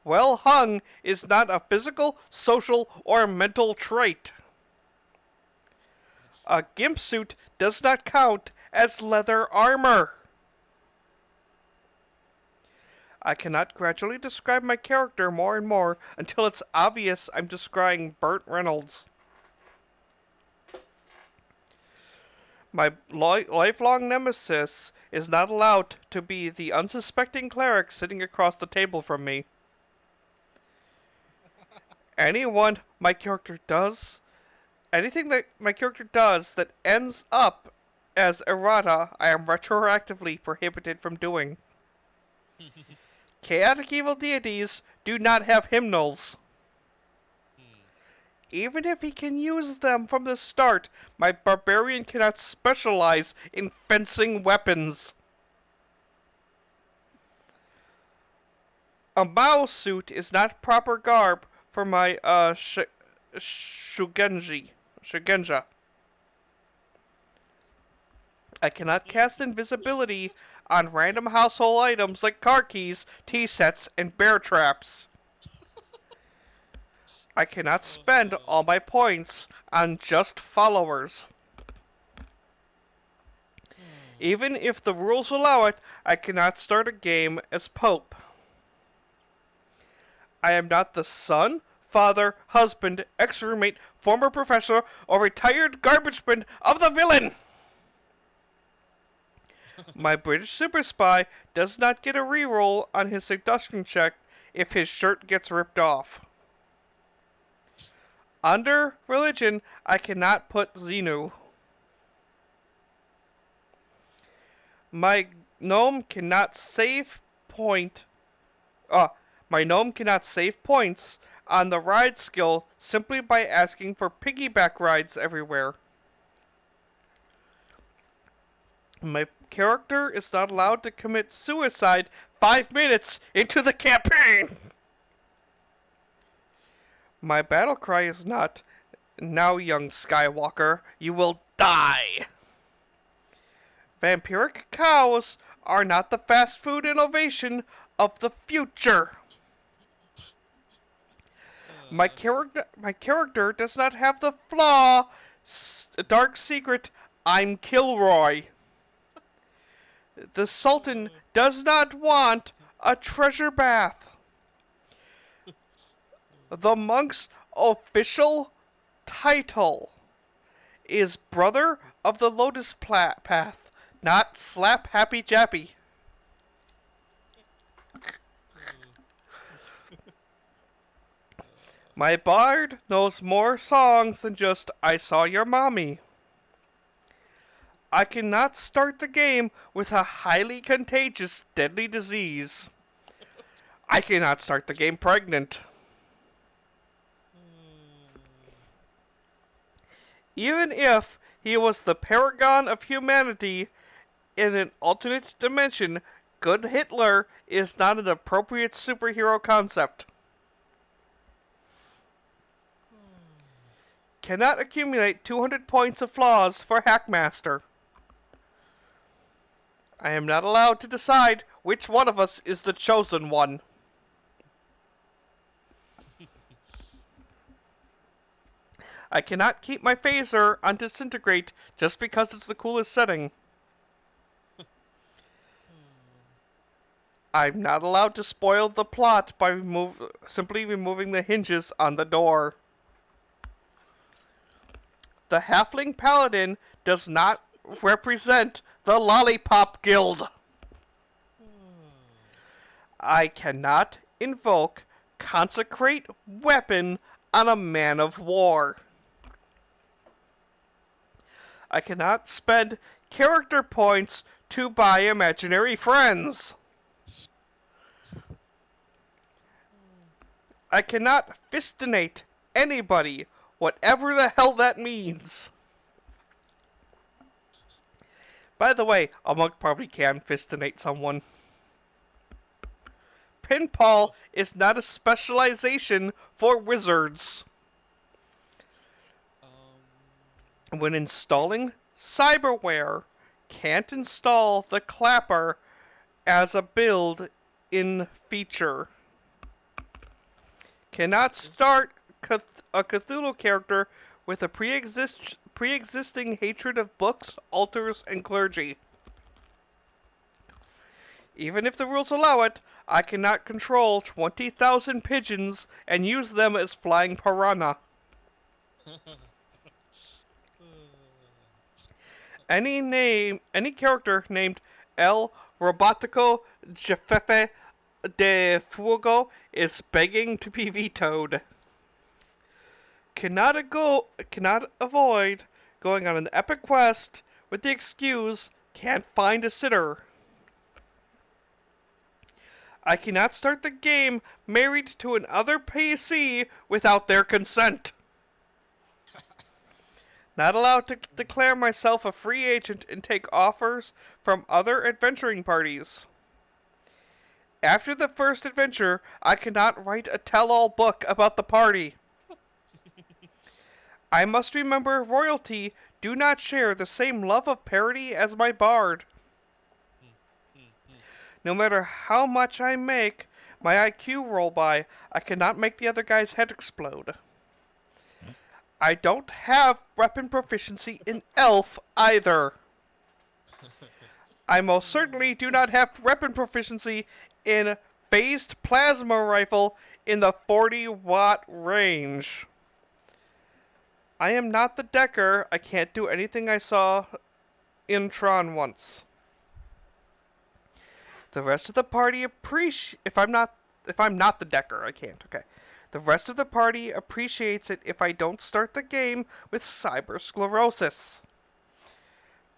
Well hung is not a physical, social, or mental trait. A gimp suit does not count as leather armor. I cannot gradually describe my character more and more until it's obvious I'm describing Burt Reynolds. My lifelong nemesis is not allowed to be the unsuspecting cleric sitting across the table from me. Anyone my character does, anything that my character does that ends up as errata, I am retroactively prohibited from doing. Chaotic evil deities do not have hymnals. Even if he can use them from the start, my barbarian cannot specialize in fencing weapons. A Mao suit is not proper garb for my Shugenja. I cannot cast invisibility on random household items like car keys, tea sets, and bear traps. I cannot spend all my points on just followers. Even if the rules allow it, I cannot start a game as Pope. I am not the son, father, husband, ex-roommate, former professor, or retired garbage bin of the villain. My British super spy does not get a reroll on his seduction check if his shirt gets ripped off. Under religion, I cannot put Xenu. My gnome cannot save point. My gnome cannot save points on the ride skill simply by asking for piggyback rides everywhere. My character is not allowed to commit suicide 5 minutes into the campaign. My battle cry is not, "Now, young Skywalker, you will die." Vampiric cows are not the fast food innovation of the future. My character does not have the flaw, dark secret, "I'm Kilroy." The Sultan does not want a treasure bath. The monk's official title is Brother of the Lotus Path, not Slap Happy Jappy. My bard knows more songs than just "I saw your mommy." I cannot start the game with a highly contagious, deadly disease. I cannot start the game pregnant. Even if he was the paragon of humanity in an alternate dimension, good Hitler is not an appropriate superhero concept. Cannot accumulate 200 points of flaws for Hackmaster. I am not allowed to decide which one of us is the chosen one. I cannot keep my phaser on disintegrate just because it's the coolest setting. I'm not allowed to spoil the plot by simply removing the hinges on the door. The Halfling Paladin does not represent the Lollipop Guild. I cannot invoke Consecrate Weapon on a man of war. I cannot spend character points to buy imaginary friends. I cannot fistinate anybody, whatever the hell that means. By the way, a monk probably can fistinate someone. Pinball is not a specialization for wizards. When installing cyberware, can't install the clapper as a build-in feature. Cannot start a Cthulhu character with a pre-existing hatred of books, altars, and clergy. Even if the rules allow it, I cannot control 20,000 pigeons and use them as flying piranha. Any character named El Robotico Jefefe de Fuego is begging to be vetoed. Cannot avoid going on an epic quest with the excuse can't find a sitter. I cannot start the game married to another PC without their consent. Not allowed to declare myself a free agent and take offers from other adventuring parties. After the first adventure, I cannot write a tell-all book about the party. I must remember royalty do not share the same love of parody as my bard. No matter how much I make my IQ roll by, I cannot make the other guy's head explode. I don't have weapon proficiency in Elf either. I most certainly do not have weapon proficiency in phased plasma rifle in the 40-watt range. I am not the Decker. I can't do anything I saw in Tron once. The rest of the party if I'm not the Decker, I can't. Okay. The rest of the party appreciates it if I don't start the game with cyber sclerosis.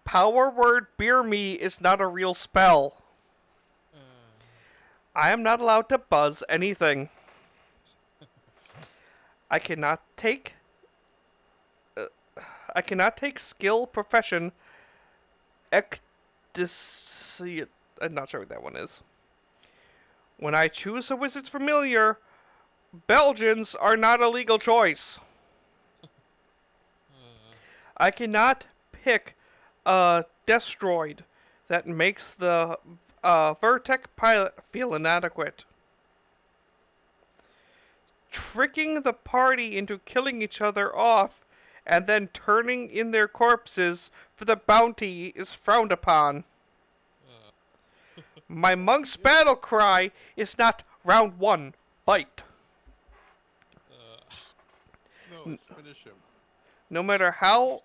Power word beer me is not a real spell. I am not allowed to buzz anything. I cannot take skill profession I'm not sure what that one is. When I choose a wizard's familiar, Belgians are not a legal choice. I cannot pick a Destroid that makes the Vertec pilot feel inadequate. Tricking the party into killing each other off and then turning in their corpses for the bounty is frowned upon. My monk's battle cry is not round one, fight. No, finish him. No matter how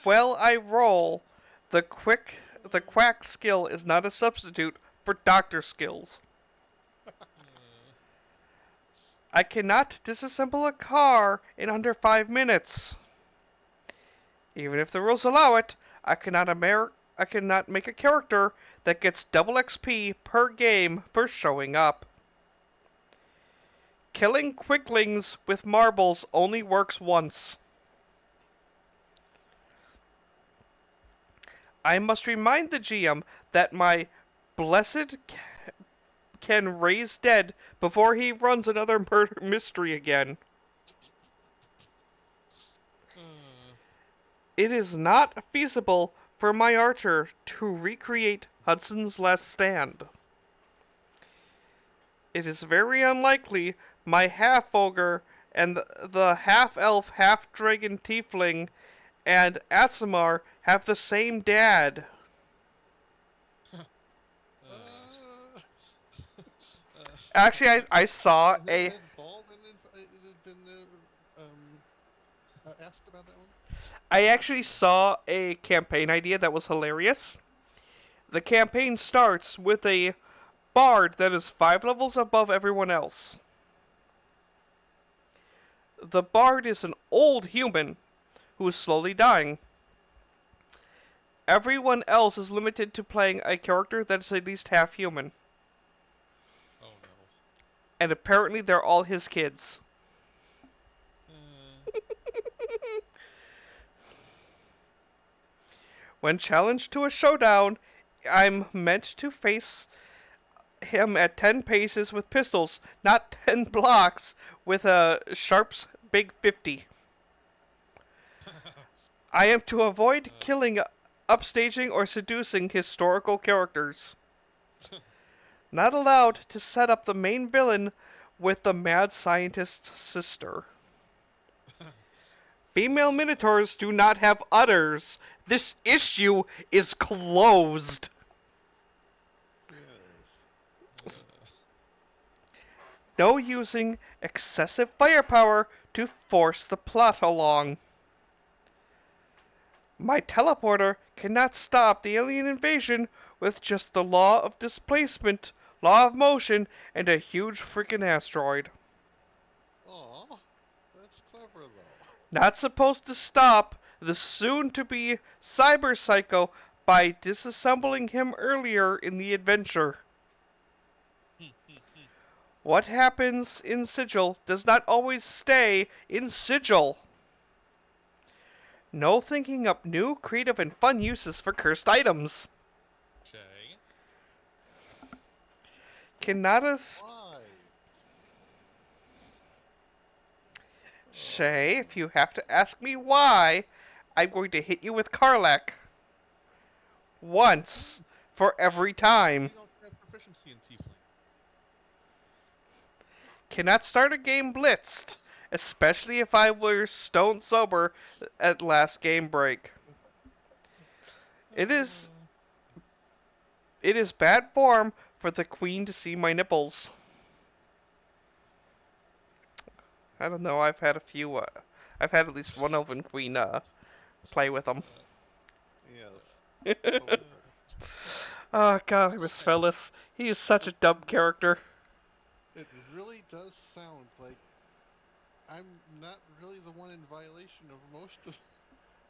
well I roll, the quack skill is not a substitute for doctor skills. I cannot disassemble a car in under 5 minutes. Even if the rules allow it, I cannot make a character that gets double XP per game for showing up. Killing quicklings with marbles only works once. I must remind the GM that my blessed can raise dead before he runs another murder mystery again. Uh, It is not feasible for my archer to recreate Hudson's Last Stand. It is very unlikely my half-ogre and the half-elf, half-dragon tiefling and Asimar have the same dad. uh, Uh, Actually, I saw a... has Baldwin been asked about that one? I actually saw a campaign idea that was hilarious. The campaign starts with a bard that is 5 levels above everyone else. The bard is an old human who is slowly dying. Everyone else is limited to playing a character that is at least half human. oh no. And apparently they're all his kids. Uh, When challenged to a showdown, I'm meant to face him at 10 paces with pistols, not 10 blocks with a Sharp's Big 50. I am to avoid killing, upstaging, or seducing historical characters. Not allowed to set up the main villain with the mad scientist's sister. Female minotaurs do not have udders. This issue is closed. Yes. No using excessive firepower to force the plot along. My teleporter cannot stop the alien invasion with just the law of displacement, law of motion, and a huge freaking asteroid. Aw, that's clever though. Not supposed to stop the soon-to-be cyber psycho by disassembling him earlier in the adventure. What happens in Sigil does not always stay in Sigil. No thinking up new, creative, and fun uses for cursed items. okay. Cannot Why? Shay, if you have to ask me why, I'm going to hit you with Karlach. Once. For every time. You don't have proficiency in Tiefling. Cannot start a game blitzed. Especially if I were stone sober at last game break. It is bad form for the queen to see my nipples. I don't know, I've had a few, I've had at least one elven queen, play with them. Yes. But Oh god, I miss Phyllis. He is such a dumb character. it really does sound like I'm not really the one in violation of most of.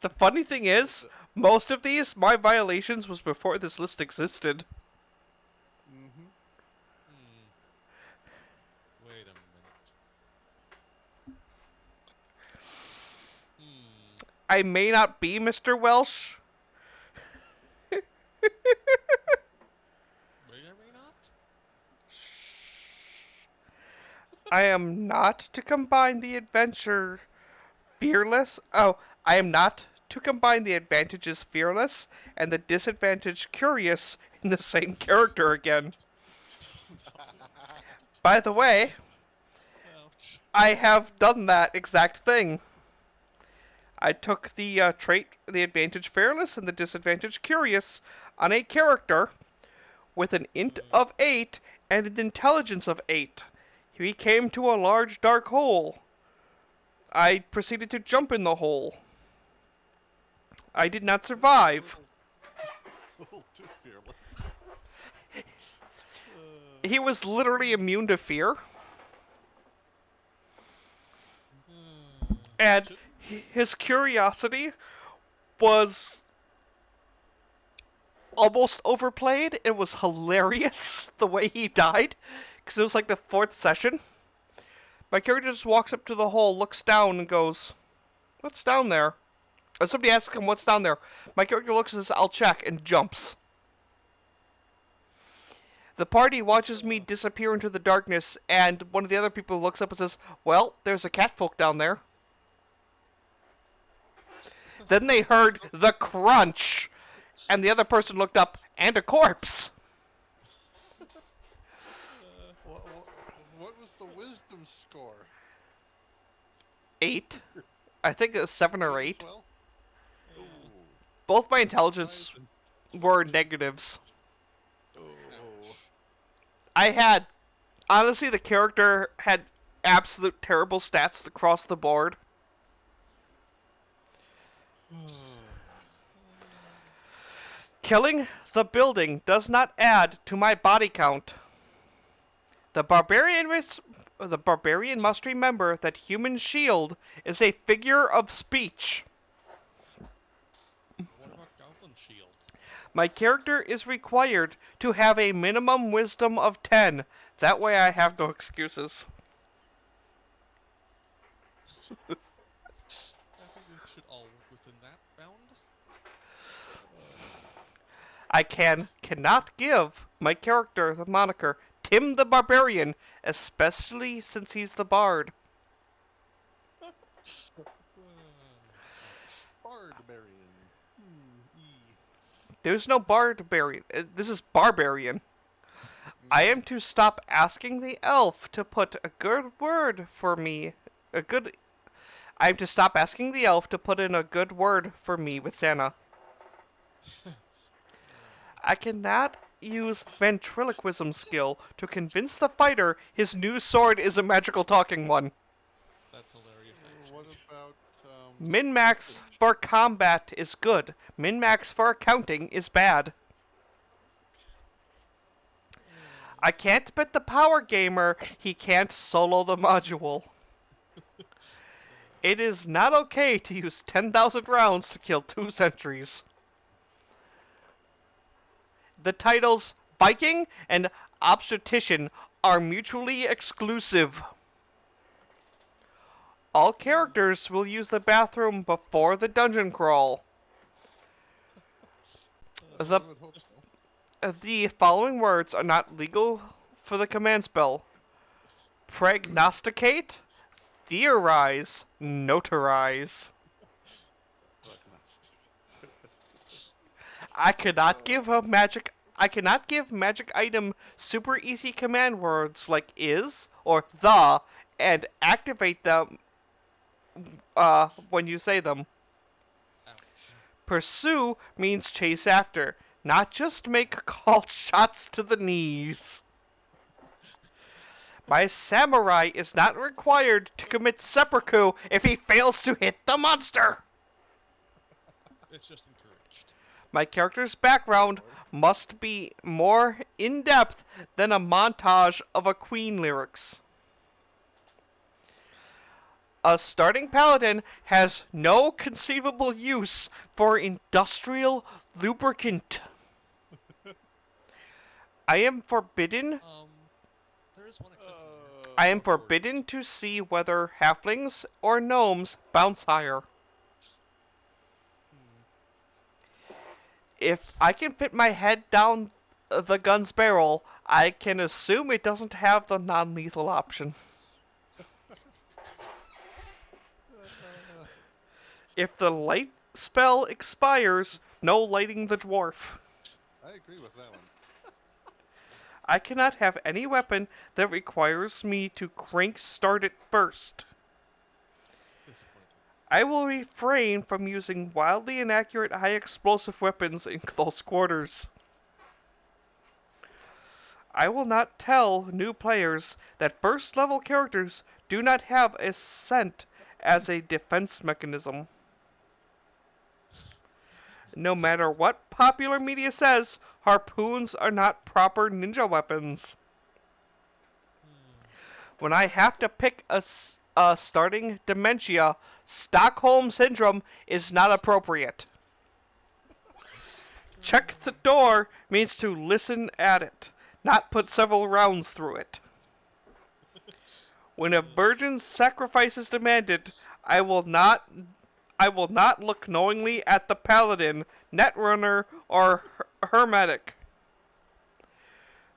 The funny thing is, most of these, my violations was before this list existed. Mm-hmm. Wait a minute. I may not be Mr. Welsh. May or may not? I am not to combine the adventure fearless. Oh, I am not to combine the advantages fearless and the disadvantage curious in the same character again. By the way, Ouch. I have done that exact thing. I took the trait, the advantage fearless and the disadvantage curious on a character with an int of 8 and an intelligence of 8. He came to a large dark hole. I proceeded to jump in the hole. I did not survive. A little too fearless. He was literally immune to fear. And his curiosity was almost overplayed. It was hilarious the way he died, because it was like the 4th session. My character just walks up to the hole, looks down, and goes, "What's down there?" If somebody asks him what's down there, my character looks and says, "I'll check," and jumps. The party watches me disappear into the darkness, and one of the other people looks up and says, "Well, there's a catfolk down there." Then they heard the crunch, and the other person looked up, and a corpse. What was the wisdom score? 8. I think it was 7 or 8. Well? Yeah. Both my intelligence were negatives. I had, honestly, the character had absolute terrible stats across the board. Killing the building does not add to my body count. The barbarian must remember that human shield is a figure of speech. What about Goblin Shield? My character is required to have a minimum wisdom of 10. That way I have no excuses. I think we should all work within that bound. I cannot give my character the moniker Tim the Barbarian, especially since he's the bard. Bardbarian. There's no barbarian. This is barbarian. I am to stop asking the elf to put a good word for me. I am to stop asking the elf to put in a good word for me with Santa. I cannot use ventriloquism skill to convince the fighter his new sword is a magical talking one. That's hilarious, actually. What about Min-max for combat is good. Min-max for accounting is bad. I can't bet the power gamer he can't solo the module. It is not okay to use 10,000 rounds to kill 2 sentries. The titles Viking and Obstetrician are mutually exclusive. All characters will use the bathroom before the dungeon crawl. The I would hope so. The following words are not legal for the command spell. Prognosticate, theorize, notarize. I cannot give magic item super easy command words like is or the and activate them when you say them. Ouch. Pursue means chase after, not just make called shots to the knees. My samurai is not required to commit seppuku if he fails to hit the monster. It's just encouraged. My character's background must be more in-depth than a montage of a Queen lyrics. A starting paladin has no conceivable use for industrial lubricant. I am forbidden There is one exception here. I am forbidden to see whether halflings or gnomes bounce higher. If I can fit my head down the gun's barrel, I can assume it doesn't have the non-lethal option. If the light spell expires, no lighting the dwarf. I agree with that one. I cannot have any weapon that requires me to crank start it first. Disappointing. I will refrain from using wildly inaccurate high explosive weapons in close quarters. I will not tell new players that first level characters do not have a scent as a defense mechanism. No matter what popular media says, harpoons are not proper ninja weapons. When I have to pick a starting dementia, Stockholm Syndrome is not appropriate. Check the door means to listen at it, not put several rounds through it. When a virgin's sacrifice is demanded, I will not I will not look knowingly at the paladin, netrunner, or hermetic.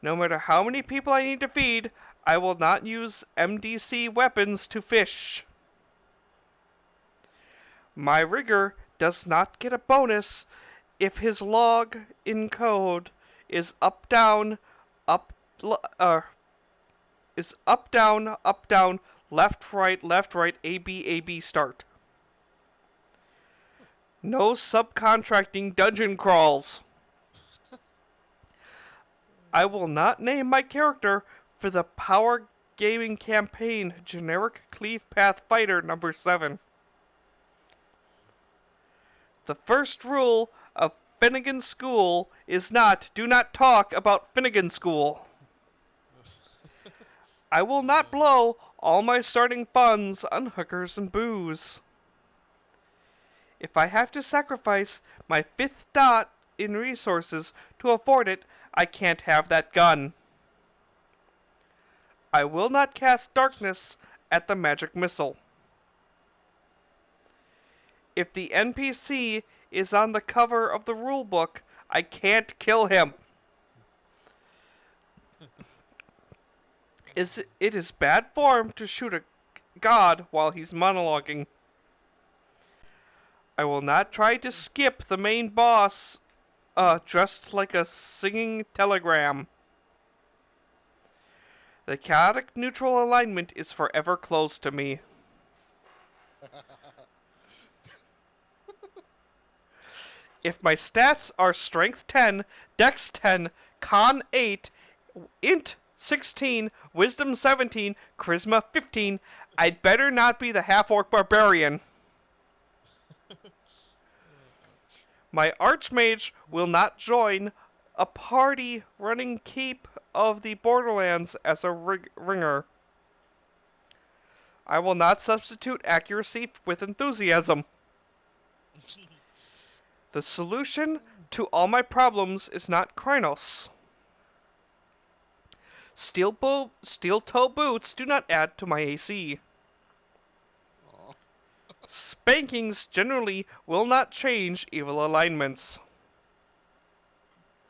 No matter how many people I need to feed, I will not use MDC weapons to fish. My rigger does not get a bonus if his log in code is up down up is up down left right A B start. No subcontracting dungeon crawls. I will not name my character for the Power Gaming Campaign Generic Cleave Path Fighter number 7. The first rule of Finnegan School is do not talk about Finnegan School. I will not blow all my starting funds on hookers and booze. If I have to sacrifice my 5th dot in resources to afford it, I can't have that gun. I will not cast darkness at the magic missile. If the NPC is on the cover of the rulebook, I can't kill him. It is bad form to shoot a god while he's monologuing. I will not try to skip the main boss dressed like a singing telegram. The chaotic neutral alignment is forever close to me. If my stats are Strength 10, Dex 10, Con 8, Int 16, Wisdom 17, Charisma 15, I'd better not be the half-orc barbarian. My Archmage will not join a party running Keep of the Borderlands as a ringer. I will not substitute accuracy with enthusiasm. The solution to all my problems is not Krynos. Steel-toe boots do not add to my AC. Aw. Spankings generally will not change evil alignments.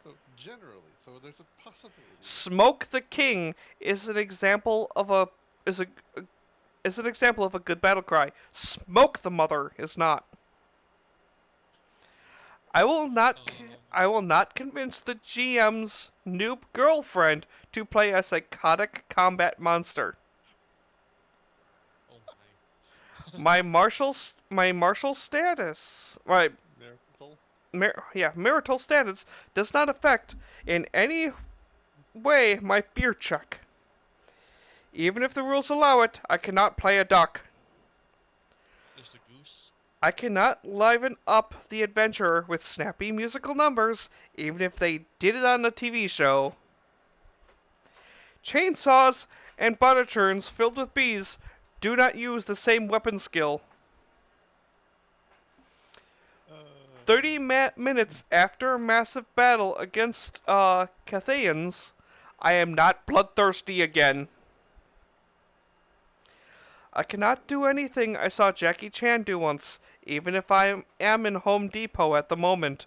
So generally, so there's a possibility. Smoke the King is an example of a good battle cry. Smoke the Mother is not. I will not convince the GM's noob girlfriend to play a psychotic combat monster. Oh my. My martial status, marital status does not affect in any way my fear check. Even if the rules allow it, I cannot play a duck. Just a goose. I cannot liven up the adventure with snappy musical numbers, even if they did it on a TV show. Chainsaws and butter churns filled with bees do not use the same weapon skill. 30 minutes after a massive battle against Cathayans, I am not bloodthirsty again. I cannot do anything I saw Jackie Chan do once, even if I am in Home Depot at the moment.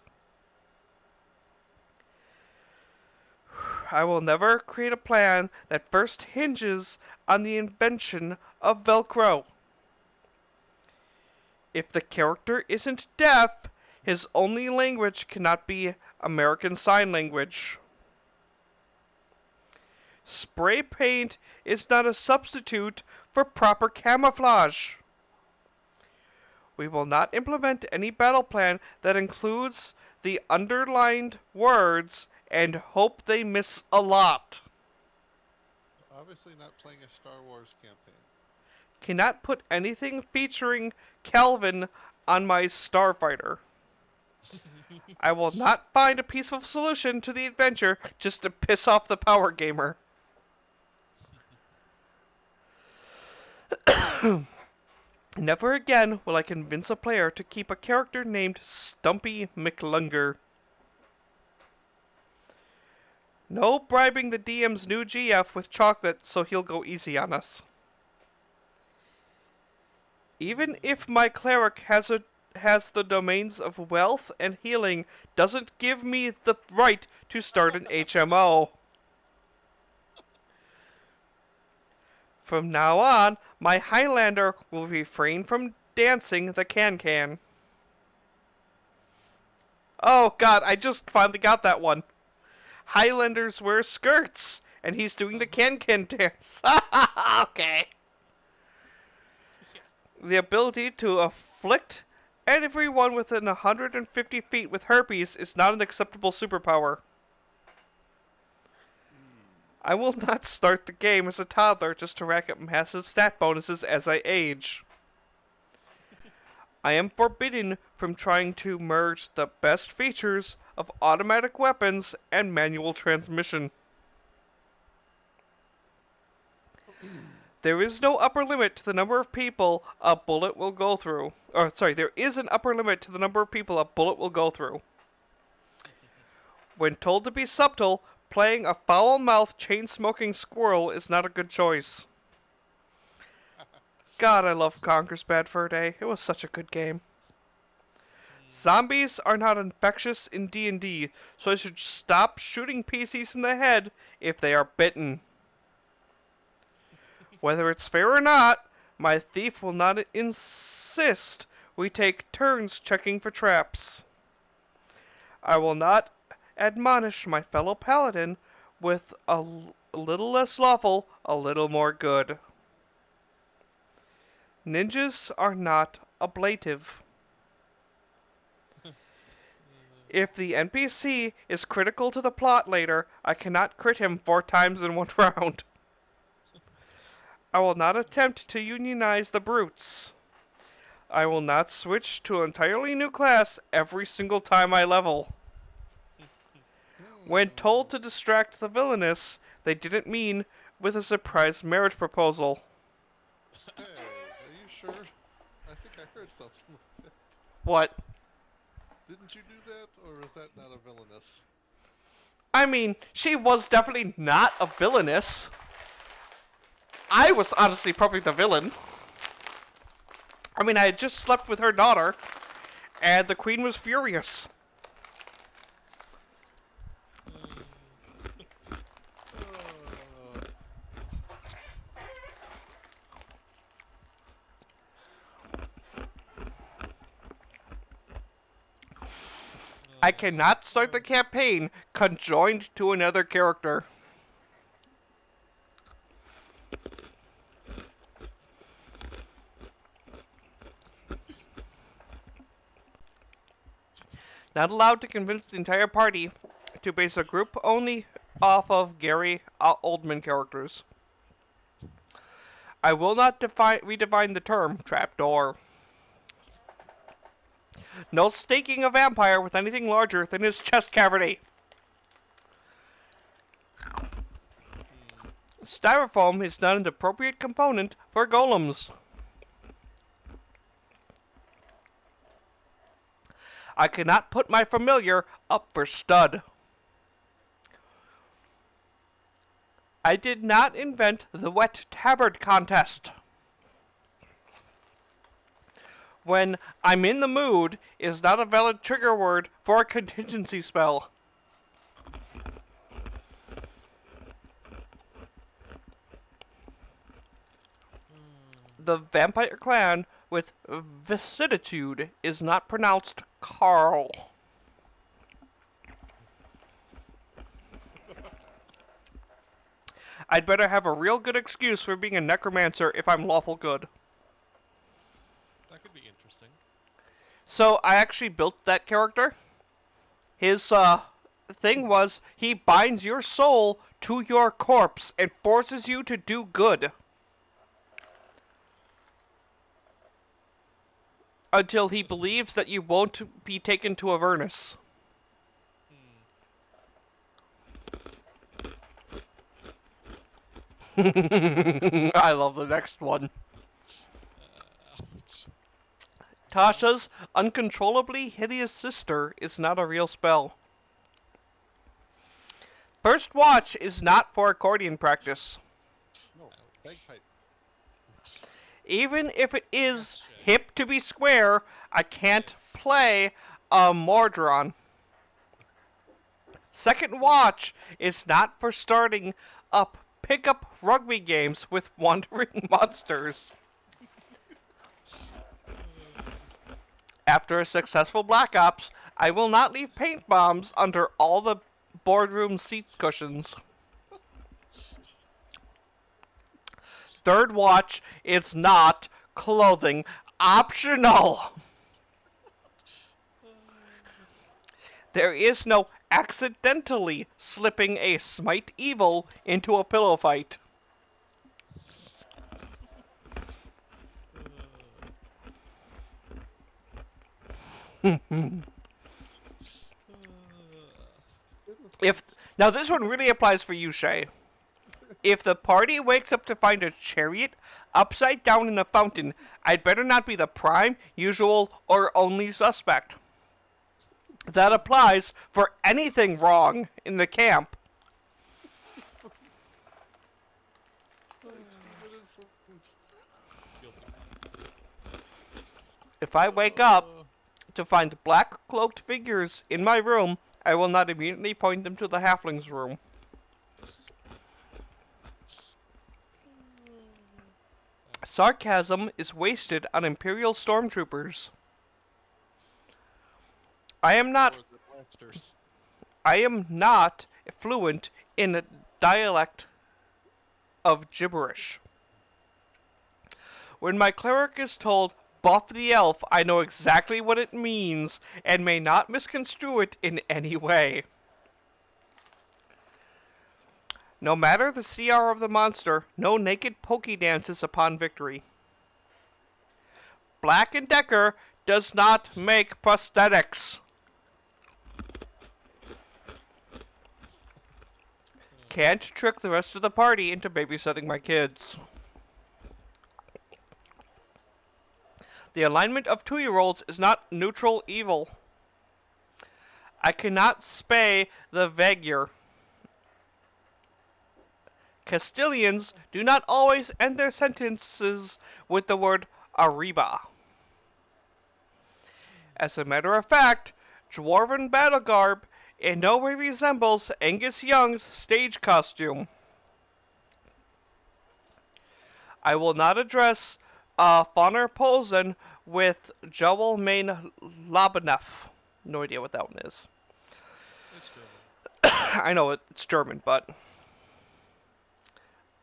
I will never create a plan that first hinges on the invention of Velcro. If the character isn't deaf, his only language cannot be American Sign Language. Spray paint is not a substitute for proper camouflage. We will not implement any battle plan that includes the underlined words and hope they miss a lot. Obviously not playing a Star Wars campaign. Cannot put anything featuring Calvin on my Starfighter. I will not find a peaceful solution to the adventure just to piss off the power gamer. Never again will I convince a player to keep a character named Stumpy McLunger. No bribing the DM's new GF with chocolate so he'll go easy on us. Even if my cleric has a has the domains of wealth and healing doesn't give me the right to start an HMO. From now on, my Highlander will refrain from dancing the can-can. Oh god, I just finally got that one. Highlanders wear skirts, and he's doing the can-can dance. Okay. Yeah. The ability to afflict everyone within 150 feet with herpes is not an acceptable superpower. I will not start the game as a toddler just to rack up massive stat bonuses as I age. I am forbidden from trying to merge the best features of automatic weapons and manual transmission. There is no upper limit to the number of people a bullet will go through. There is an upper limit to the number of people a bullet will go through. When told to be subtle, playing a foul-mouthed, chain-smoking squirrel is not a good choice. God, I love Conker's Bad Fur Day. It was such a good game. Zombies are not infectious in D&D, so I should stop shooting PCs in the head if they are bitten. Whether it's fair or not, my thief will not insist we take turns checking for traps. I will not admonish my fellow paladin with a little less lawful, a little more good. Ninjas are not ablative. If the NPC is critical to the plot later, I cannot crit him 4 times in one round. I will not attempt to unionize the brutes. I will not switch to an entirely new class every single time I level. When told to distract the villainous, they didn't mean with a surprise marriage proposal. Hey, are you sure? I think I heard something like that. What? Didn't you do that, or is that not a villainous? I mean, she was definitely not a villainess. I was honestly probably the villain. I mean, I had just slept with her daughter, and the queen was furious. I cannot start the campaign conjoined to another character. Not allowed to convince the entire party to base a group only off of Gary Oldman characters. I will not redefine the term trapdoor. No staking a vampire with anything larger than his chest cavity. Styrofoam is not an appropriate component for golems. I cannot put my familiar up for stud. I did not invent the wet tabard contest. When I'm in the mood is not a valid trigger word for a contingency spell. The vampire clan with vicissitude is not pronounced Carl. I'd better have a real good excuse for being a necromancer if I'm lawful good. That could be interesting. So I actually built that character. His thing was he binds your soul to your corpse and forces you to do good. Until he believes that you won't be taken to Avernus. I love the next one. Ouch. Tasha's uncontrollably hideous sister is not a real spell. First watch is not for accordion practice. No, bagpipe. Even if it is Yes, Jay. hip to be square, I can't play a Mordron. Second watch is not for starting up pickup rugby games with wandering monsters. After a successful Black Ops, I will not leave paint bombs under all the boardroom seat cushions. Third watch is not clothing optional. There is no accidentally slipping a smite evil into a pillow fight. If Now this one really applies for you, Shay. If the party wakes up to find a chariot upside down in the fountain, I'd better not be the prime, usual, or only suspect. That applies for anything wrong in the camp. Guilty. If I wake up to find black cloaked figures in my room, I will not immediately point them to the halfling's room. Sarcasm is wasted on Imperial stormtroopers. I am not fluent in dialect of gibberish. When my cleric is told buff the elf, I know exactly what it means and may not misconstrue it in any way. No matter the CR of the monster, no naked pokey dances upon victory. Black & Decker does not make prosthetics. Can't trick the rest of the party into babysitting my kids. The alignment of 2-year-olds is not neutral evil. I cannot spay the Vagyr. Castilians do not always end their sentences with the word arriba. As a matter of fact, dwarven battle garb in no way resembles Angus Young's stage costume. I will not address Fauner Posen with Joel Main Labanef. No idea what that one is. It's German. I know it's German, but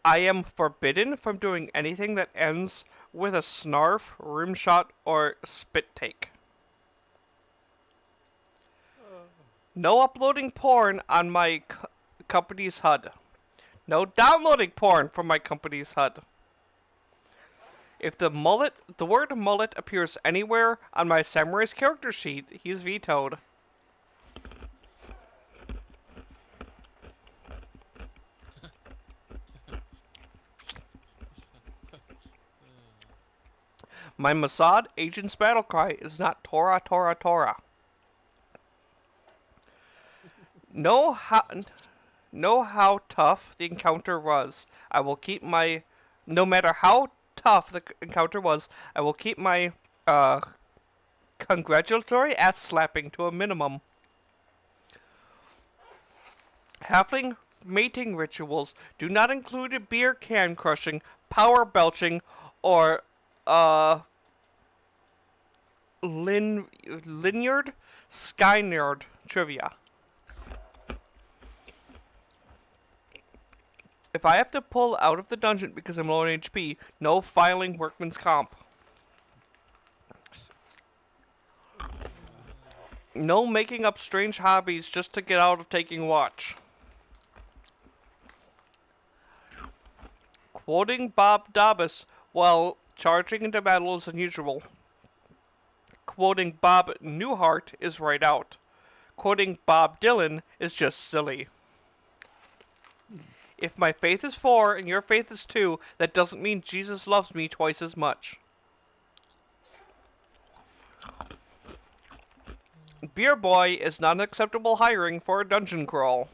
I am forbidden from doing anything that ends with a snarf, rimshot, or spit take. No uploading porn on my company's HUD. No downloading porn from my company's HUD. If the word mullet appears anywhere on my samurai's character sheet, he's vetoed. My Mossad agent's battle cry is not Torah, Torah, Torah. Know how tough the encounter was. I will keep my... No matter how tough the encounter was, I will keep my congratulatory ass slapping to a minimum. Halfling mating rituals do not include a beer can crushing, power belching, or Linyard Skynerd trivia. If I have to pull out of the dungeon because I'm low on HP, no filing workman's comp. No making up strange hobbies just to get out of taking watch. Quoting Bob Dobbs while charging into battle is unusual. Quoting Bob Newhart is right out. Quoting Bob Dylan is just silly. If my faith is 4 and your faith is 2, that doesn't mean Jesus loves me twice as much. Beer Boy is not an acceptable hiring for a dungeon crawl.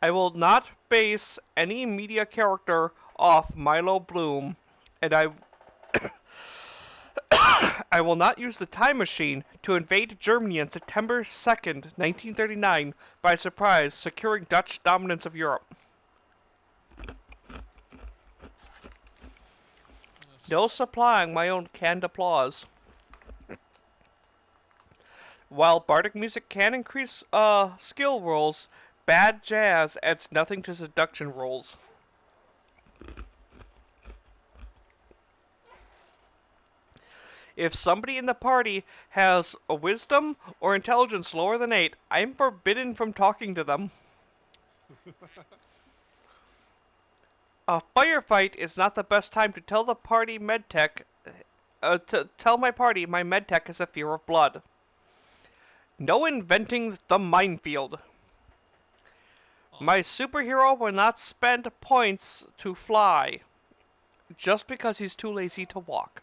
I will not base any media character off Milo Bloom, and I will not use the time machine to invade Germany on September 2nd, 1939, by surprise, securing Dutch dominance of Europe. Yes. No supplying my own canned applause. While bardic music can increase skill rolls, bad jazz adds nothing to seduction rolls. If somebody in the party has a wisdom or intelligence lower than 8, I'm forbidden from talking to them. A firefight is not the best time to tell the party medtech. To tell my party my medtech is a fear of blood. No inventing the minefield. My Awesome. superhero will not spend points to fly just because he's too lazy to walk.